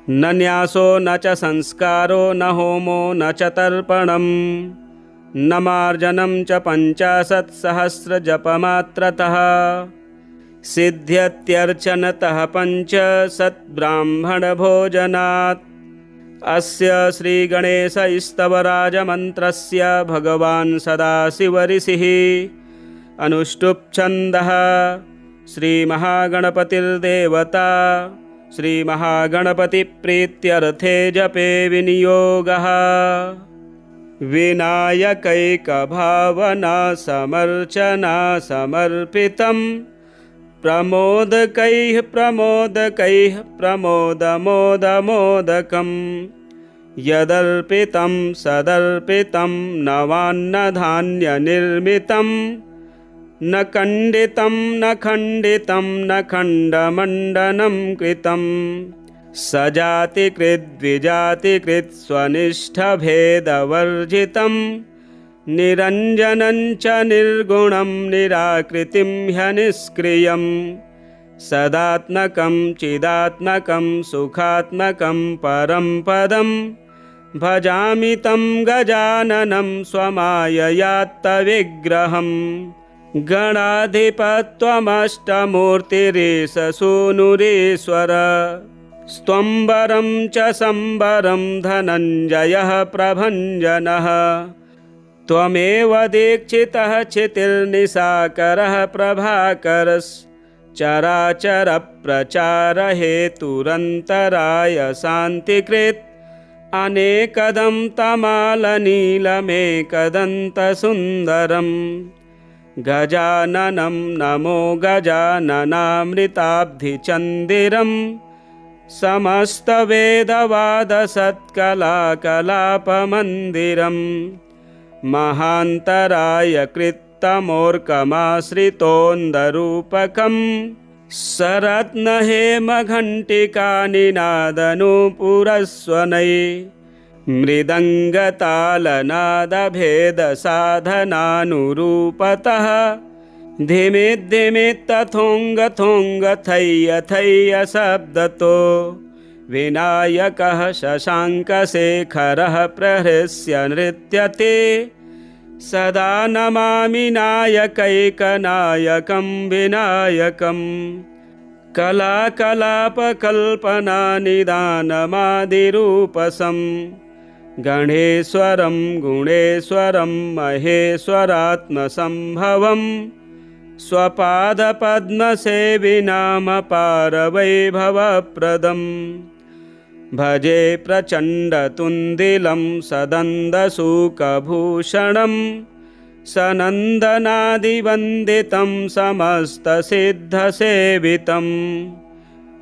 Speaker 1: न न्यासो न च संस्कारो न होमो न च तर्पणम् न मार्जनं च 50 जपमात्रतः सिद्ध्यत्यर्चनतः 5 ब्राह्मणभोजनात्। अस्य श्रीगणेशस्तवराजमन्त्रस्य भगवान् सदाशिवऋषिः अनुष्टुप् छन्दः। श्रीमहागणपतिर्देवता श्रीमहागणपतिप्रीत्यर्थे जपे विनियोगः। विनायकैकभावना समर्चना समर्पितं प्रमोदकैः प्रमोदमोदकं यदर्पितं सदर्पितं नवान्नधान्यनिर्मितं न खण्डितं न खण्डमण्डनं कृतं सजातिकृद्विजातिकृत् स्वनिष्ठभेदवर्जितं निरञ्जनं च निर्गुणं निराकृतिं ह्यनिष्क्रियं सदात्मकं चिदात्मकं सुखात्मकं परं पदं भजामि तं गजाननं स्वमाययात्तविग्रहम्। गणाधिपत्वमष्टमूर्तिरेष सूनुरेश्वर स्त्वम्बरं च सम्बरं धनञ्जयः प्रभञ्जनः त्वमेव दीक्षितः क्षितिर्निशाकरः प्रभाकरश्चराचरप्रचारहेतुरन्तराय शान्तिकृत् अनेकदं तमालनीलमेकदन्तसुन्दरम् गजाननं नमो गजाननामृताब्धिचन्दिरं समस्तवेदवादसत्कलाकलापमन्दिरम् महान्तराय कृत्तमोर्कमाश्रितोन्दरूपकं सरत्नहेमघण्टिकानिनादनूपुरस्वनै मृदङ्गतालनादभेदसाधनानुरूपतः धिमिद्धिमित्तथोङ्गथोङ्गथय्य शब्दतो विनायकः शशाङ्कशेखरः प्रहृष्य नृत्यते सदा नमामि नायकैकनायकं विनायकम्। कलाकलापकल्पनानिदानमादिरूपसं गणेश्वरं गुणेश्वरं महेश्वरात्मसम्भवं स्वपादपद्मसेविनामपारवैभवप्रदम् भजे प्रचण्डतुन्दिलं सदन्दसूकभूषणं सनन्दनादिवन्दितं समस्तसिद्धसेवितं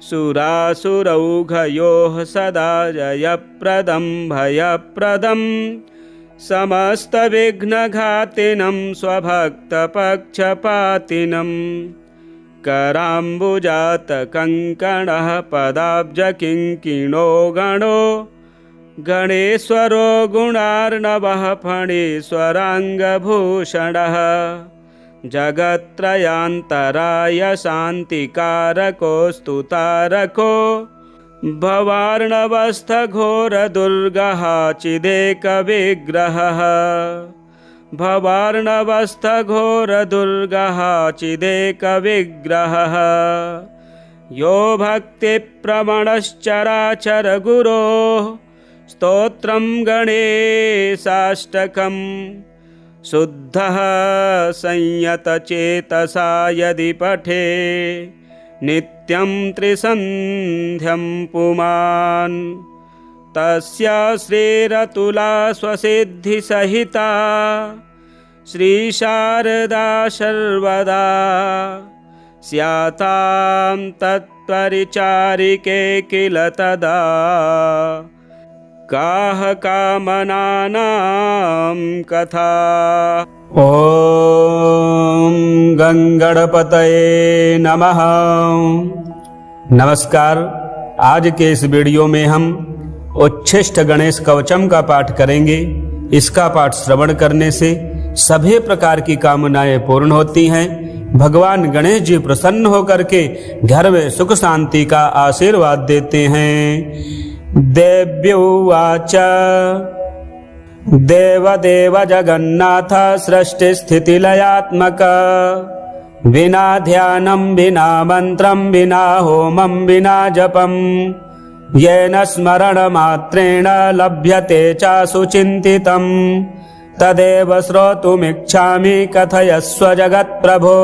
Speaker 1: सुरासुरौघयोः सदा जयप्रदं भयप्रदं समस्तविघ्नघातिनं स्वभक्तपक्षपातिनं कराम्बुजातकङ्कणः पदाब्जकिङ्किणो गणो गणेश्वरो गुणार्णवः फणीश्वराङ्गभूषणः जगत्त्रयान्तराय शान्तिकारको स्तुतारको भवार्णवस्थघोरदुर्गः चिदेकविग्रहः भवार्णवस्थघोरदुर्गः चिदेकविग्रहः यो भक्तिप्रवणश्चराचरगुरोः स्तोत्रं गणेशाष्टकम् शुद्धः संयतचेतसा यदि पठे नित्यं त्रिसन्ध्यं पुमान् तस्य श्रीरतुला स्वसिद्धिसहिता श्रीशारदा सर्वदा स्यातां तत्परिचारिके किल तदा काह कामनानां कथा। ओम गंगणपतये नमः। नमस्कार। आज के इस वीडियो में हम उच्छिष्ट गणेश कवचम का पाठ करेंगे। इसका पाठ श्रवण करने से सभी प्रकार की कामनाएं पूर्ण होती हैं। भगवान गणेश जी प्रसन्न होकर के घर में सुख शांति का आशीर्वाद देते हैं। देव्युवाच देवदेव जगन्नाथ सृष्टि स्थिति लयात्मक विना ध्यानं विना मंत्रं विना होमं विना जपं येन स्मरण मात्रेण लभ्यते च सुचिन्तितं तदेव श्रोतुमिच्छामि कथयस्व जगत्प्रभो।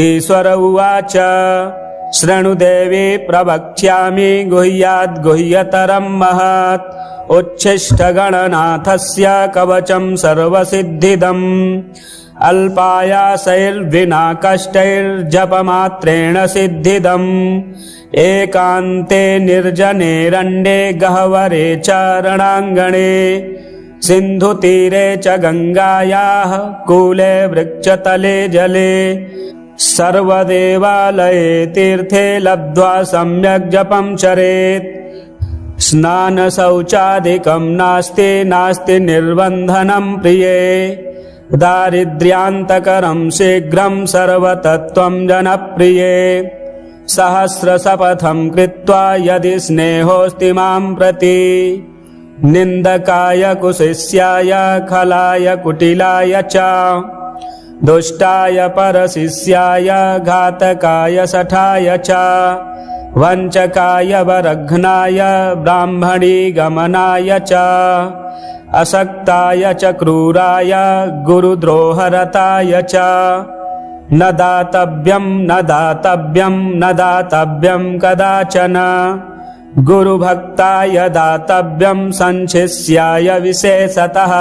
Speaker 1: ईश्वर उवाच शृणु देवी प्रवक्ष्यामि गुह्याद् गुह्यतरं महत् उच्छिष्टगणनाथस्य कवचं सर्वसिद्धिदम् अल्पायासैर्विना कष्टैर्जपमात्रेण सिद्धिदम् एकान्ते निर्जनेरण्ये गह्वरे च रणाङ्गणे सिन्धुतीरे च गङ्गायाः कूले वृक्षतले जले सर्वदेवालये तीर्थे लब्ध्वा सम्यक् जपं चरेत्। स्नानशौचादिकं नास्ति निर्बन्धनं प्रिये दारिद्र्यान्तकरं शीघ्रं सर्वतत्त्वं जनप्रिये सहस्रशपथं कृत्वा यदि स्नेहोऽस्ति मां प्रति निन्दकाय कुशिष्याय खलाय कुटिलाय च दुष्टाय परशिष्याय घातकाय शठाय च वञ्चकाय वरघ्नाय ब्राह्मणी गमनाय च असक्ताय च क्रूराय गुरुद्रोहरताय च न दातव्यं कदाचन गुरुभक्ताय दातव्यं संशिष्याय विशेषतः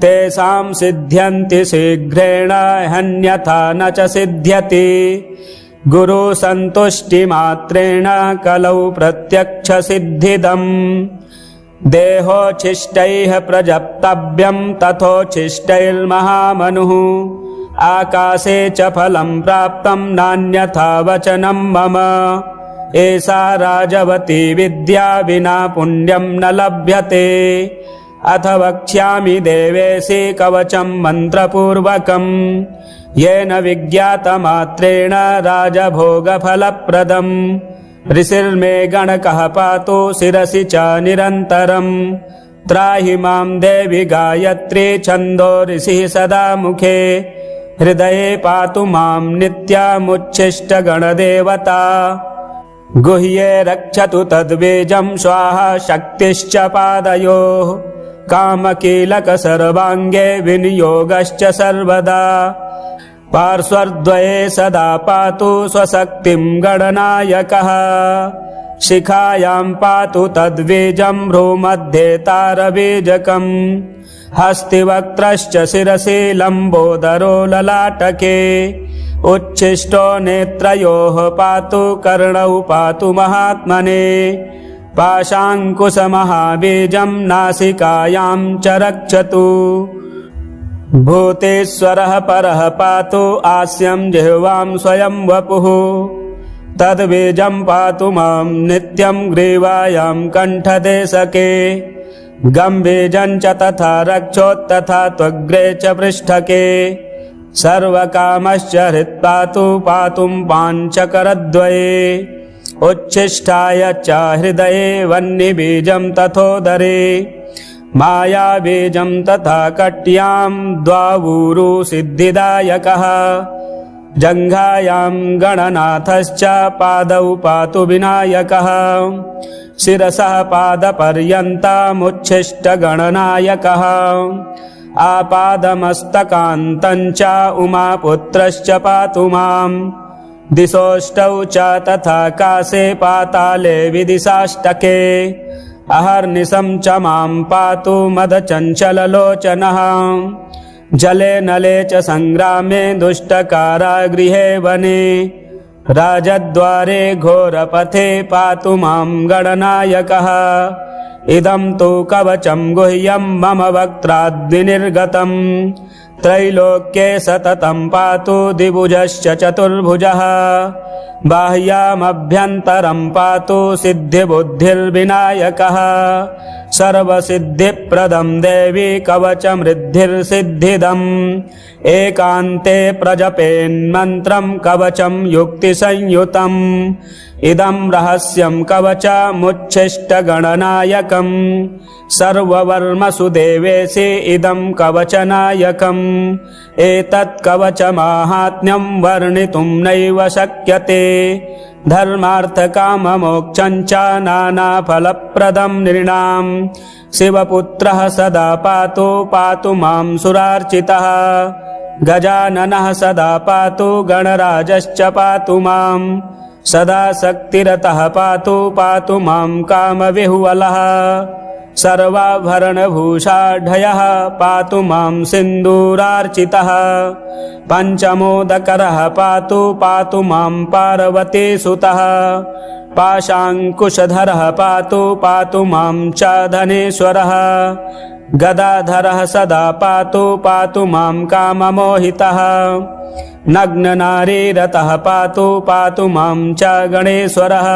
Speaker 1: तेषां सिद्ध्यन्ति शीघ्रेण हन्यथा न च सिद्ध्यति गुरु संतुष्टिमात्रेण कलौ प्रत्यक्ष सिद्धिदम् देहोच्छिष्टैः प्रजप्तव्यं तथोच्छिष्टैर्महामनुः आकाशे च फलं प्राप्तं नान्यथा वचनं मम एषा राजवती विद्या विना पुण्यं न लभ्यते अथ वक्ष्यामि देवेशि कवचं मन्त्रपूर्वकं येन विज्ञातमात्रेण राजभोगफलप्रदम् ऋषिर्मे गणकः पातु शिरसि च निरन्तरम् त्राहि मां देवि गायत्री छन्दो ऋषिः सदा मुखे हृदये पातु मां नित्यमुच्छिष्टगणदेवता गुह्ये रक्षतु तद्बीजं स्वाहा शक्तिश्च पादयोः कामकीलक सर्वाङ्गे विनियोगश्च सर्वदा पार्श्वद्वये सदा पातु स्वशक्तिं गणनायकः शिखायां पातु तद्बीजं भ्रूमध्ये तारबीजकम् हस्तिवक्त्रश्च शिरसि लम्बोदरो ललाटके उच्छिष्टो नेत्रयोः पातु कर्णौ पातु महात्मने पाशाङ्कुशमहाबीजं नासिकायां च रक्षतु भूतेश्वरः परः पातु आस्यं जिह्वां स्वयं वपुः तद्बीजं पातु मां नित्यं ग्रीवायां कण्ठदेशके गम्बीजं च तथा रक्षोत्तथा त्वग्रे च पृष्ठके सर्वकामश्च हृत्पातु पातुं पाञ्चकरद्वये उच्छिष्टाय च हृदये वह्निबीजं तथोदरे मायाबीजं तथा कट्यां द्वावूरु सिद्धिदायकः जङ्घायां गणनाथश्च पादौ पातु विनायकः शिरसः पादपर्यन्तमुच्छिष्टगणनायकः आपादमस्तकान्तं च उमापुत्रश्च पातु मां दिशोष्टौ च तथा काशे पाताले विदिशाष्टके अहर्निशं च मां पातु मदचञ्चललोचनः जले नले च संग्रामे दुष्टकारागृहे वने राजद्वारे घोरपथे पातु मां गणनायकः इदं तु कवचं गुह्यं मम वक्त्राद्विनिर्गतं त्रैलोक्ये सततं पातु द्विभुजश्च चतुर्भुजः बाह्यामभ्यन्तरं पातु सिद्धिबुद्धिर्विनायकः सर्वसिद्धिप्रदं देवी कवचमृद्धिर्सिद्धिदम् एकान्ते प्रजपेन्मन्त्रं कवचं युक्तिसंयुतम् इदं रहस्यं कवचमुच्छिष्टगणनायकम् सर्ववर्मसु देवेशे इदं कवचनायकम् एतत् कवचमाहात्म्यं वर्णितुं नैव शक्यते धर्मार्थकाममोक्षं च नानाफलप्रदं नृणाम् शिवपुत्रः सदा पातु मां सुरार्चितः गजाननः सदा पातु गणराजश्च पातु मां सदा शक्तिरतः पातु मां कामविह्वलः सर्वाभरणभूषाढ्यः पातु मां सिन्दूरार्चितः पञ्चमोदकरः पातु मां पार्वतीसुतः पाशाङ्कुशधरः पातु मां च धनेश्वरः गदाधरः सदा पातु मां काममोहितः नग्ननारीरतः पातु मां च गणेश्वरः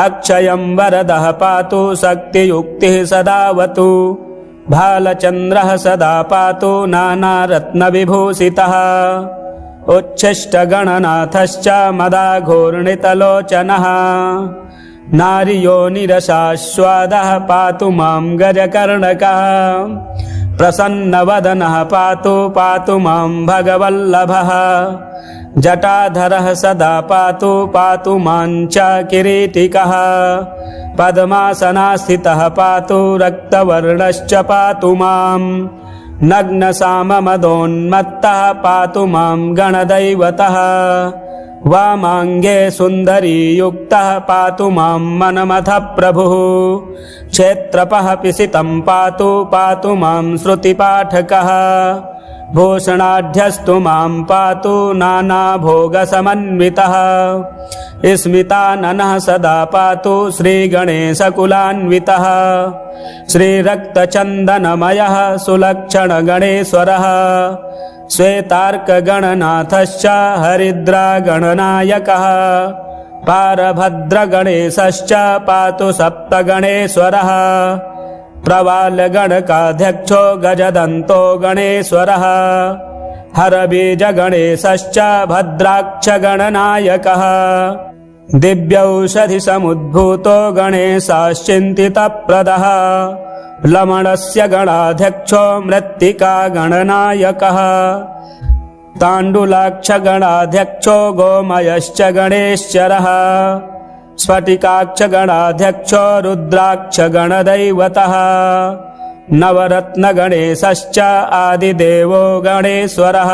Speaker 1: अक्षयं वरदः पातु शक्तियुक्तिः सदावतु भालचन्द्रः सदा पातु नानारत्नविभूषितः उच्छिष्टगणनाथश्च मदाघूर्णितलोचनः नार्योनिरसास्वादः पातु मां गजकर्णकः प्रसन्नवदनः पातु मां भगवल्लभः जटाधरः सदा पातु मां च किरीटिकः पद्मासनास्थितः पातु रक्तवर्णश्च पातु मां नग्नसाममदोन्मत्तः पातु मां गणदैवतः वामाङ्गे सुन्दरी युक्तः पातु मां मनमथः प्रभुः क्षेत्रपः पिसितं पातु मां श्रुतिपाठकः भूषणाढ्यस्तु मां पातु नानाभोगसमन्वितः स्मिताननः सदा पातु श्रीगणेशकुलान्वितः श्रीरक्तचन्दनमयः सुलक्षणगणेश्वरः श्वेतार्कगणनाथश्च हरिद्रागणनायकः पारभद्रगणेशश्च पातु सप्तगणेश्वरः प्रवालगणकाध्यक्षो गजदन्तो गणेश्वरः हरबीजगणेशश्च भद्राक्षगणनायकः दिव्यौषधिसमुद्भूतो गणेशश्चिन्तितप्रदः लमणस्य गणाध्यक्षो मृत्तिकागणनायकः ताण्डुलाक्षगणाध्यक्षो गोमयश्च गणेश्वरः स्फटिकाक्षगणाध्यक्षो रुद्राक्षगणदैवतः नवरत्नगणेशश्च आदिदेवो गणेश्वरः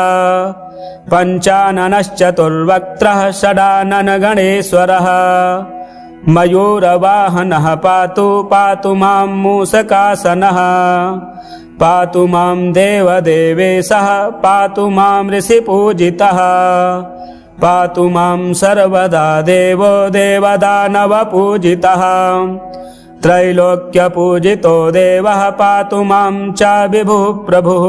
Speaker 1: पञ्चाननश्चतुर्वक्त्रः षडाननगणेश्वरः मयूरवाहनः पातु मां मूषकासनः पातु मां देवदेवेशः पातु मां ऋषिपूजितः पातु मां सर्वदा देवो देवदानवपूजितः त्रैलोक्यपूजितो देवः पातु मां च विभुः प्रभुः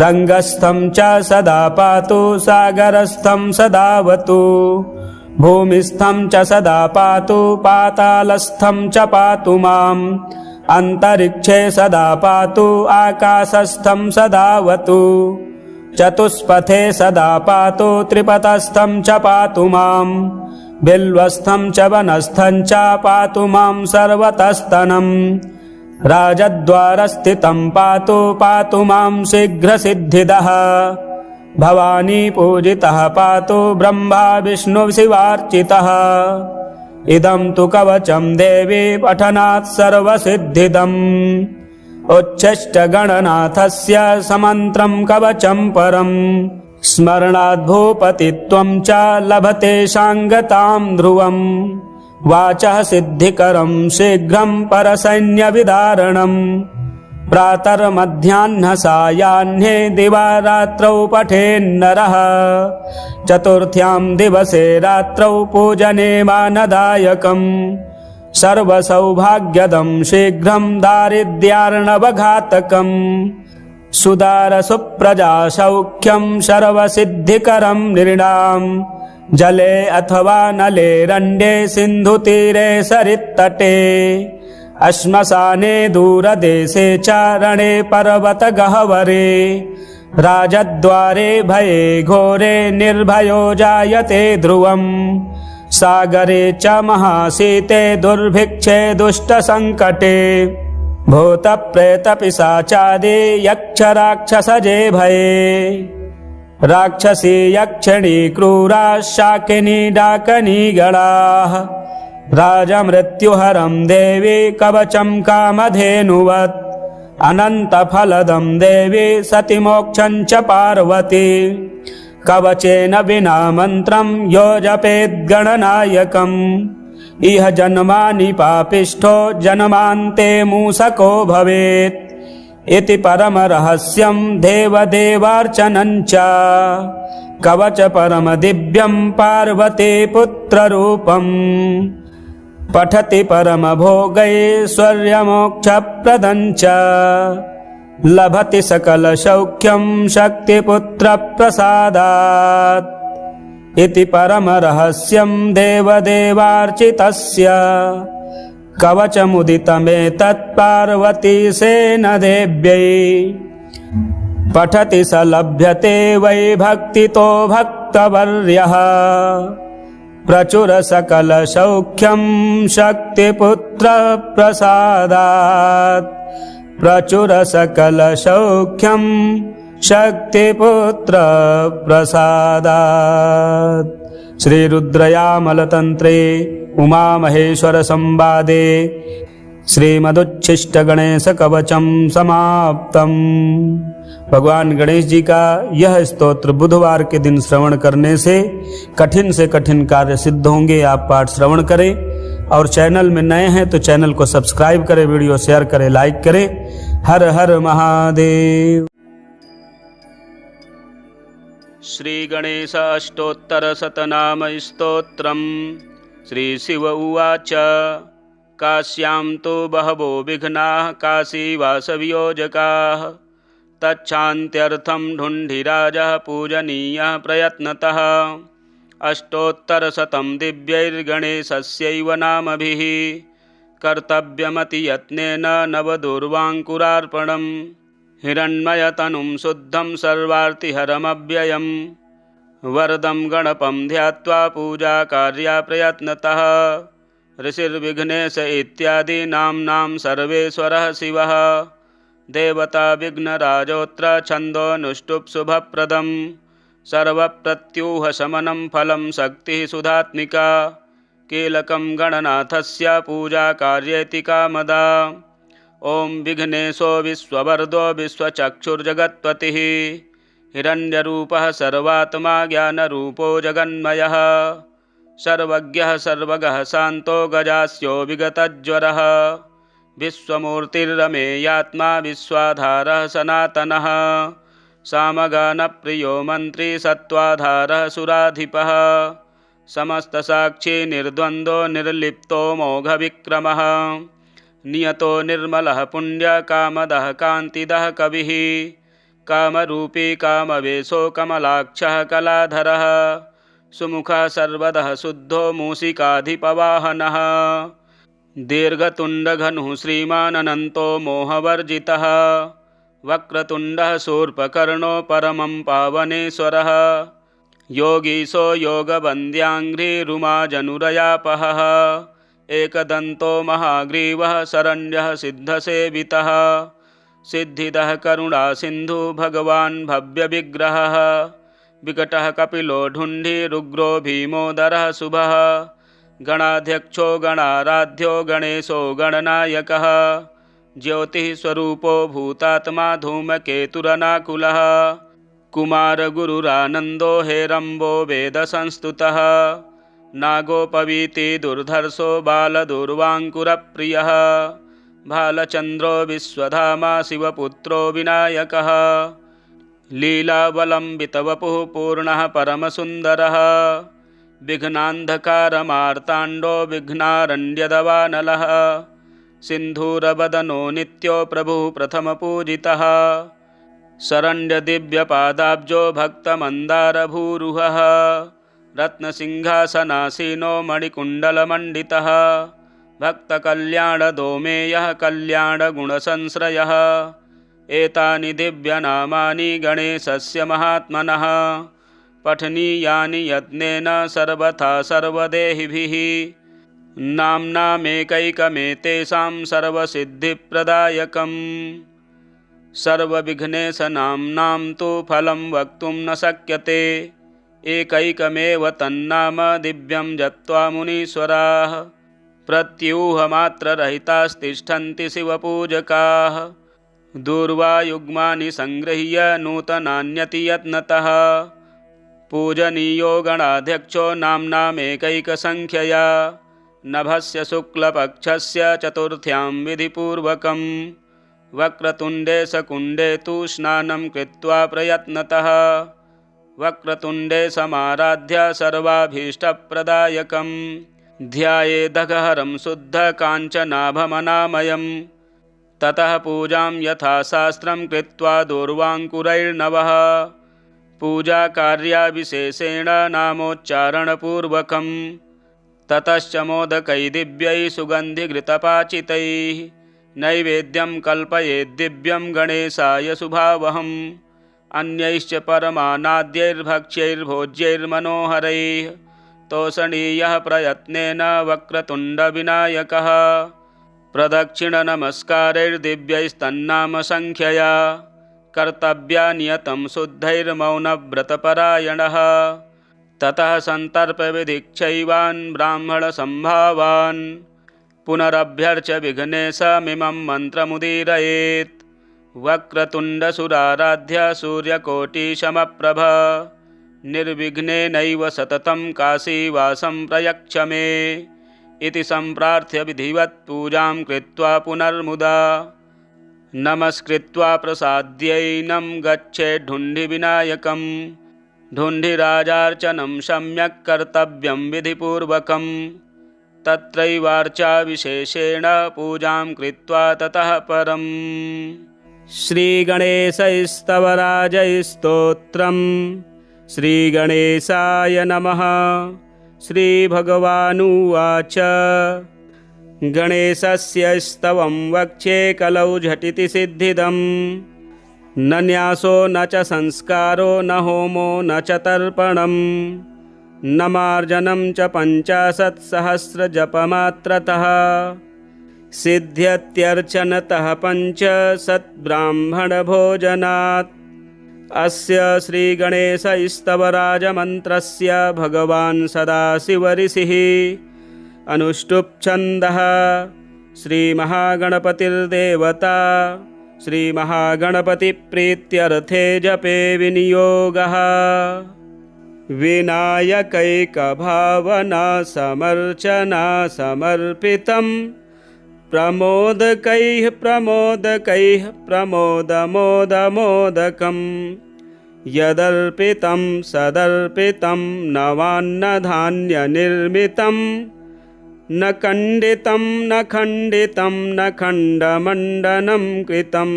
Speaker 1: रङ्गस्थं च सदा पातु सागरस्थं सदावतु भूमिस्थं च सदा पातु पातालस्थं च पातु माम् अन्तरिक्षे सदा पातु आकाशस्थं सदावतु चतुष्पथे सदा पातु त्रिपथस्थं च पातु माम् बिल्वस्थं च वनस्थं च पातु मां सर्वतस्तनम् राजद्वारस्थितं पातु मां शीघ्रसिद्धिदः भवानी पूजितः पातु ब्रह्मा विष्णु शिवार्चितः इदं तु कवचं देवी पठनात् सर्वसिद्धिदम् उच्छिष्टगणनाथस्य समन्त्रं कवचं परम् स्मरणाद् भूपतित्वं च लभते शाङ्गतां ध्रुवम् वाचः सिद्धिकरं शीघ्रं परसैन्यविदारणम् प्रातर्मध्याह्नसायाह्ने दिवारात्रौ पठेन्नरः चतुर्थ्यां दिवसे रात्रौ पूजने मानदायकम् सर्वसौभाग्यदं शीघ्रं दारिद्र्यार्णवघातकम् सुदारसुप्रजा सौख्यं सर्वसिद्धिकरं नृणाम् जले अथवा नले रण्ये सिन्धुतीरे सरित्तटे श्मशाने दूरदेशे चारणे पर्वतगह्वरे राजद्वारे भये घोरे निर्भयो जायते ध्रुवम् सागरे च महाशीते दुर्भिक्षे दुष्टसङ्कटे भूतप्रेतपिशाचादि यक्षराक्षसजे भये राक्षसी यक्षिणी क्रूरा शाकिनी डाकनी गणाः राजमृत्युहरं देवी कवचं कामधेनुवत् अनन्तफलदं देवी सति मोक्षं च पार्वती कवचेन विना मन्त्रं यो जपेत् गणनायकम् इह जन्मानि पापिष्ठो जन्मान्ते मूषको भवेत् इति परमरहस्यं देवदेवार्चनं च कवच परमदिव्यं पार्वती पुत्ररूपम् पठति परमभोगैश्वर्यमोक्षप्रदं च लभति सकलसौख्यं शक्तिपुत्रप्रसादात् इति परमरहस्यं देवदेवार्चितस्य कवचमुदितमेतत् पार्वतीसेन देव्यै पठति स लभ्यते वै भक्तितो भक्तवर्यः प्रचुर सकल सौख्यं शक्तिपुत्रप्रसादात् प्रचुर सकल सौख्यं शक्तिपुत्रप्रसादात्। श्री रुद्रयामलतन्त्रे उमामहेश्वर संवादे श्रीमदुच्छिष्टगणेशकवचं समाप्तम्। भगवान गणेश जी का यह स्तोत्र बुधवार के दिन श्रवण करने से कठिन कार्य सिद्ध होंगे। आप पाठ श्रवण करें और चैनल में नए हैं तो चैनल को सब्सक्राइब करें, वीडियो शेयर करें, लाइक करें। हर हर महादेव। श्री गणेश अष्टोत्तर शतनाम स्तोत्रम्। श्री शिव उवाच काश्यां तु बहवो विघ्नाः काशीवासवियोजकाः तच्छान्त्यर्थं ढुण्ढिराजः पूजनीयः प्रयत्नतः अष्टोत्तरशतं दिव्यैर्गणेशस्यैव नामभिः कर्तव्यमतियत्नेन नवदुर्वाङ्कुरार्पणम् हिरण्मयतनुं शुद्धं सर्वार्तिहरमव्ययम् वरदं गणपं ध्यात्वा पूजाकार्या प्रयत्नतः ऋषिर्विघ्नेश इत्यादि नाम्नां सर्वेश्वरः शिवः देवता विघ्नराजोऽत्र छन्दोऽनुष्टुप् शुभप्रदं सर्वप्रत्यूह शमनं फलं शक्तिः सुधात्मिका कीलकं गणनाथस्य पूजाकार्येति कामदा। ॐ विघ्नेशो विश्ववरदो विश्वचक्षुर्जगत्पतिः हिरण्यरूपः सर्वात्मा ज्ञानरूपो जगन्मयः सर्वज्ञः सर्वगः शान्तो गजास्यो विगतज्वरः विश्वमूर्तिर्रमेयात्मा विश्वाधारः सनातनः सामगानप्रियो मन्त्री सत्त्वाधारः सुराधिपः समस्तसाक्षी निर्द्वन्द्वो निर्लिप्तो मोघविक्रमः नियतो निर्मलः पुण्यकामदः कान्तिदः कविः कामरूपी कामवेशो कमलाक्षः कलाधरः सुमुखः सर्वदः शुद्धो मूषिकाधिपवाहनः दीर्घतुण्डघनुः श्रीमानन्तो मोहवर्जितः वक्रतुण्डः शूर्पकर्णो परमं पावनेश्वरः योगीशो योगवन्द्याङ्घ्रिरुमाजनुरयापहः एकदन्तो महाग्रीवः शरण्यः सिद्धसेवितः सिद्धिदः करुणासिन्धु भगवान् भव्यविग्रहः विकटः कपिलो ढुण्ढिरुग्रो भीमोदरः शुभः गणाध्यक्षो गणाराध्यो गणेशो गणनायकः ज्योतिः स्वरूपो भूतात्मा धूमकेतुरनाकुलः कुमारगुरुरानन्दो हेरम्बो वेदसंस्तुतः नागोपवीति दुर्धर्षो बालदुर्वाङ्कुरप्रियः भालचन्द्रो विश्वधामा शिवपुत्रो विनायकः लीलावलम्बितवपुः पूर्णः परमसुन्दरः विघ्नान्धकारमार्ताण्डो विघ्नारण्यदवानलः सिन्धूरवदनो नित्यो प्रभुः प्रथमपूजितः शरण्यदिव्यपादाब्जो भक्तमन्दारभूरुहः रत्नसिंहासनासीनो मणिकुण्डलमण्डितः भक्तकल्याणदोमेयः कल्याणगुणसंश्रयः एतानि दिव्यनामानि गणेशस्य महात्मनः पठनीयानि यत्नेन सर्वथा सर्वदेहिभिः नाम्नामेकैकमेतेषां सर्वसिद्धिप्रदायकम् सर्वविघ्नेशनाम्नां तु फलं वक्तुं न शक्यते एकैकमेव तन्नाम दिव्यं जत्वा मुनीश्वराः प्रत्यूहमात्ररहितास्तिष्ठन्ति शिवपूजकाः दूर्वायुग्मानि सङ्गृह्य नूतनान्यति यत्नतः पूजनीयो गणाध्यक्षो नाम्नामेकैकसङ्ख्यया नभस्य शुक्लपक्षस्य चतुर्थ्यां विधिपूर्वकम् वक्रतुण्डे शकुण्डे तु स्नानं कृत्वा प्रयत्नतः वक्रतुण्डे समाराध्य सर्वाभीष्टप्रदायकं ध्यायेदघहरं शुद्धकाञ्चनाभमनामयम् ततः पूजां यथाशास्त्रं कृत्वा दूर्वाङ्कुरैर्नवः पूजाकार्याविशेषेण नामोच्चारणपूर्वकं ततश्च मोदकैः दिव्यैः सुगन्धिघृतपाचितैः नैवेद्यं कल्पयेद्दिव्यं गणेशाय शुभावहम् अन्यैश्च परमानाद्यैर्भक्ष्यैर्भोज्यैर्मनोहरैः तोषणीयः प्रयत्नेन वक्रतुण्डविनायकः प्रदक्षिणनमस्कारैर्दिव्यैस्तन्नामसङ्ख्यया कर्तव्या नियतं शुद्धैर्मौनव्रतपरायणः ततः सन्तर्पविधिक्षैवान् ब्राह्मणसम्भावान् पुनरभ्यर्च्य विघ्नेशमिमं मन्त्रमुदीरयेत् वक्रतुण्डसुराराध्य सूर्यकोटिसमप्रभ निर्विघ्नेनैव सततं काशीवासं प्रयच्छ मे इति सम्प्रार्थ्य विधिवत् पूजां कृत्वा पुनर्मुदा नमस्कृत्वा प्रसाद्यैनं गच्छेद्धुण्डिविनायकं ढुण्डिराजार्चनं सम्यक् कर्तव्यं विधिपूर्वकं तत्रैवार्चा विशेषेण पूजां कृत्वा ततः परम् श्रीगणेशस्तवराजस्तोत्रम् श्रीगणेशाय नमः। श्रीभगवानुवाच गणेशस्य स्तवं वक्ष्ये कलौ झटिति सिद्धिदम् न न्यासो न च संस्कारो न होमो न च तर्पणम् न मार्जनं च 50 सहस्रजपमात्रतः सिद्ध्यत्यर्चनतः 500 ब्राह्मणभोजनात्। अस्य श्रीगणेशस्तवराजमन्त्रस्य भगवान् सदाशिवऋषिः अनुष्टुप्छन्दः श्रीमहागणपतिर्देवता श्रीमहागणपतिप्रीत्यर्थे जपे विनियोगः विनायकैकभावना समर्चना समर्पितं प्रमोदकैः प्रमोदकैः प्रमोदमोदमोदकं यदर्पितं सदर्पितं नवान्नधान्यनिर्मितं न खण्डितं न खण्डितं न खण्डमण्डनं कृतं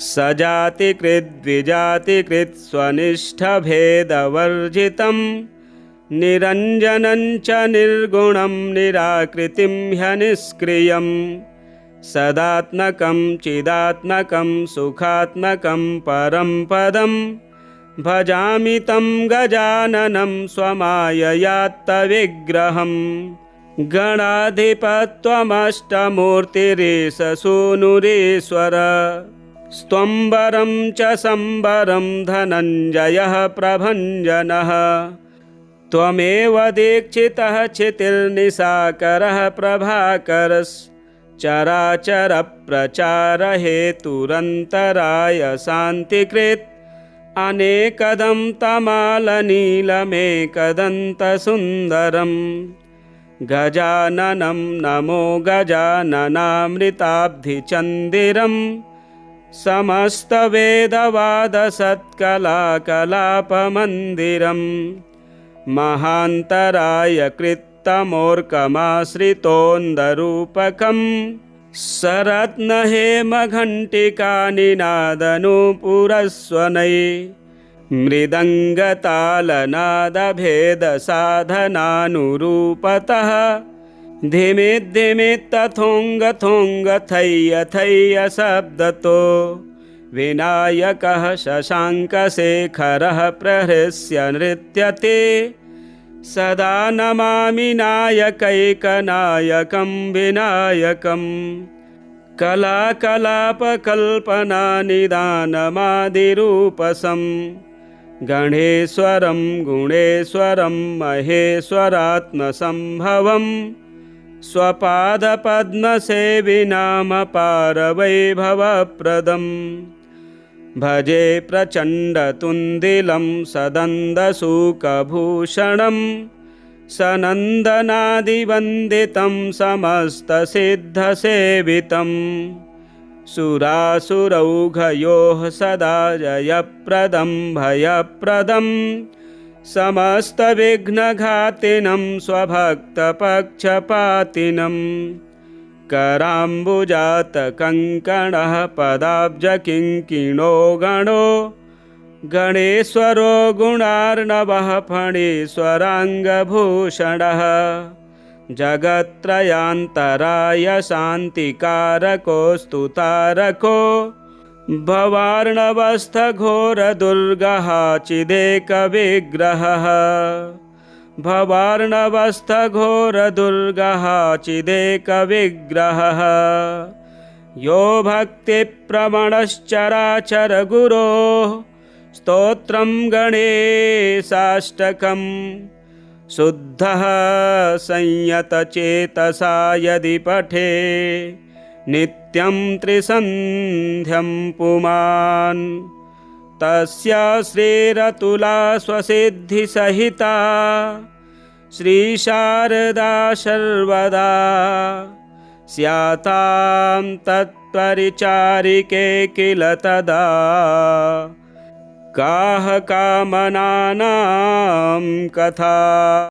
Speaker 1: सजातिकृद्विजातिकृत् स्वनिष्ठभेदवर्जितं निरञ्जनं च निर्गुणं निराकृतिं ह्यनिष्क्रियं सदात्मकं चिदात्मकं सुखात्मकं परं पदं भजामि तं गजाननं स्वमाययात्तविग्रहम् गणाधिपत्वमष्टमूर्तिरेष सूनुरेश्वर स्तम्बरं च सम्बरं धनञ्जयः प्रभञ्जनः त्वमेव दीक्षितः क्षितिर्निशाकरः प्रभाकरश्चराचरप्रचारहेतुरन्तराय शान्तिकृत् अनेकदं तमालनीलमेकदन्तसुन्दरम् गजाननं नमो गजाननामृताब्धिचन्दिरं समस्तवेदवादसत्कलाकलापमन्दिरं महान्तराय कृत्तमोर्कमाश्रितोन्दरूपकं सरत्नहेमघण्टिकानिनादनूपुरस्वनै मृदङ्गतालनादभेदसाधनानुरूपतः धिमिद्धिमित्तथोङ्गथोङ्गथय्य थय्य शब्दतो विनायकः शशाङ्कशेखरः प्रहृष्य नृत्यते सदा नमामि नायकैकनायकं विनायकम् कलाकलापकल्पनानिदानमादिरूपसं गणेश्वरं गुणेश्वरं महेश्वरात्मसम्भवं स्वपादपद्मसेविनामपारवैभवप्रदम् भजे प्रचण्डतुन्दिलं सदन्दसूकभूषणं सनन्दनादिवन्दितं समस्तसिद्धसेवितं सुरासुरौघयोः सदा जयप्रदं भयप्रदं समस्तविघ्नघातिनं स्वभक्तपक्षपातिनं कराम्बुजातकङ्कणः पदाब्जकिङ्किणो गणो गणेश्वरो गुणार्णवः फणीश्वराङ्गभूषणः जगत्त्रयान्तराय शान्तिकारकोऽस्तु तारको भवार्णवस्थघोरदुर्गः चिदेकविग्रहः भवार्णवस्थघोरदुर्गः चिदेकविग्रहः यो भक्तिप्रवणश्चराचरगुरोः स्तोत्रं गणेशाष्टकं शुद्धः संयतचेतसा यदि पठे नित्यं त्रिसन्ध्यं पुमान् तस्य श्रीरतुला स्वसिद्धिसहिता श्रीशारदा सर्वदा स्यातां तत्परिचारिके किल तदा काः कामनानां कथा।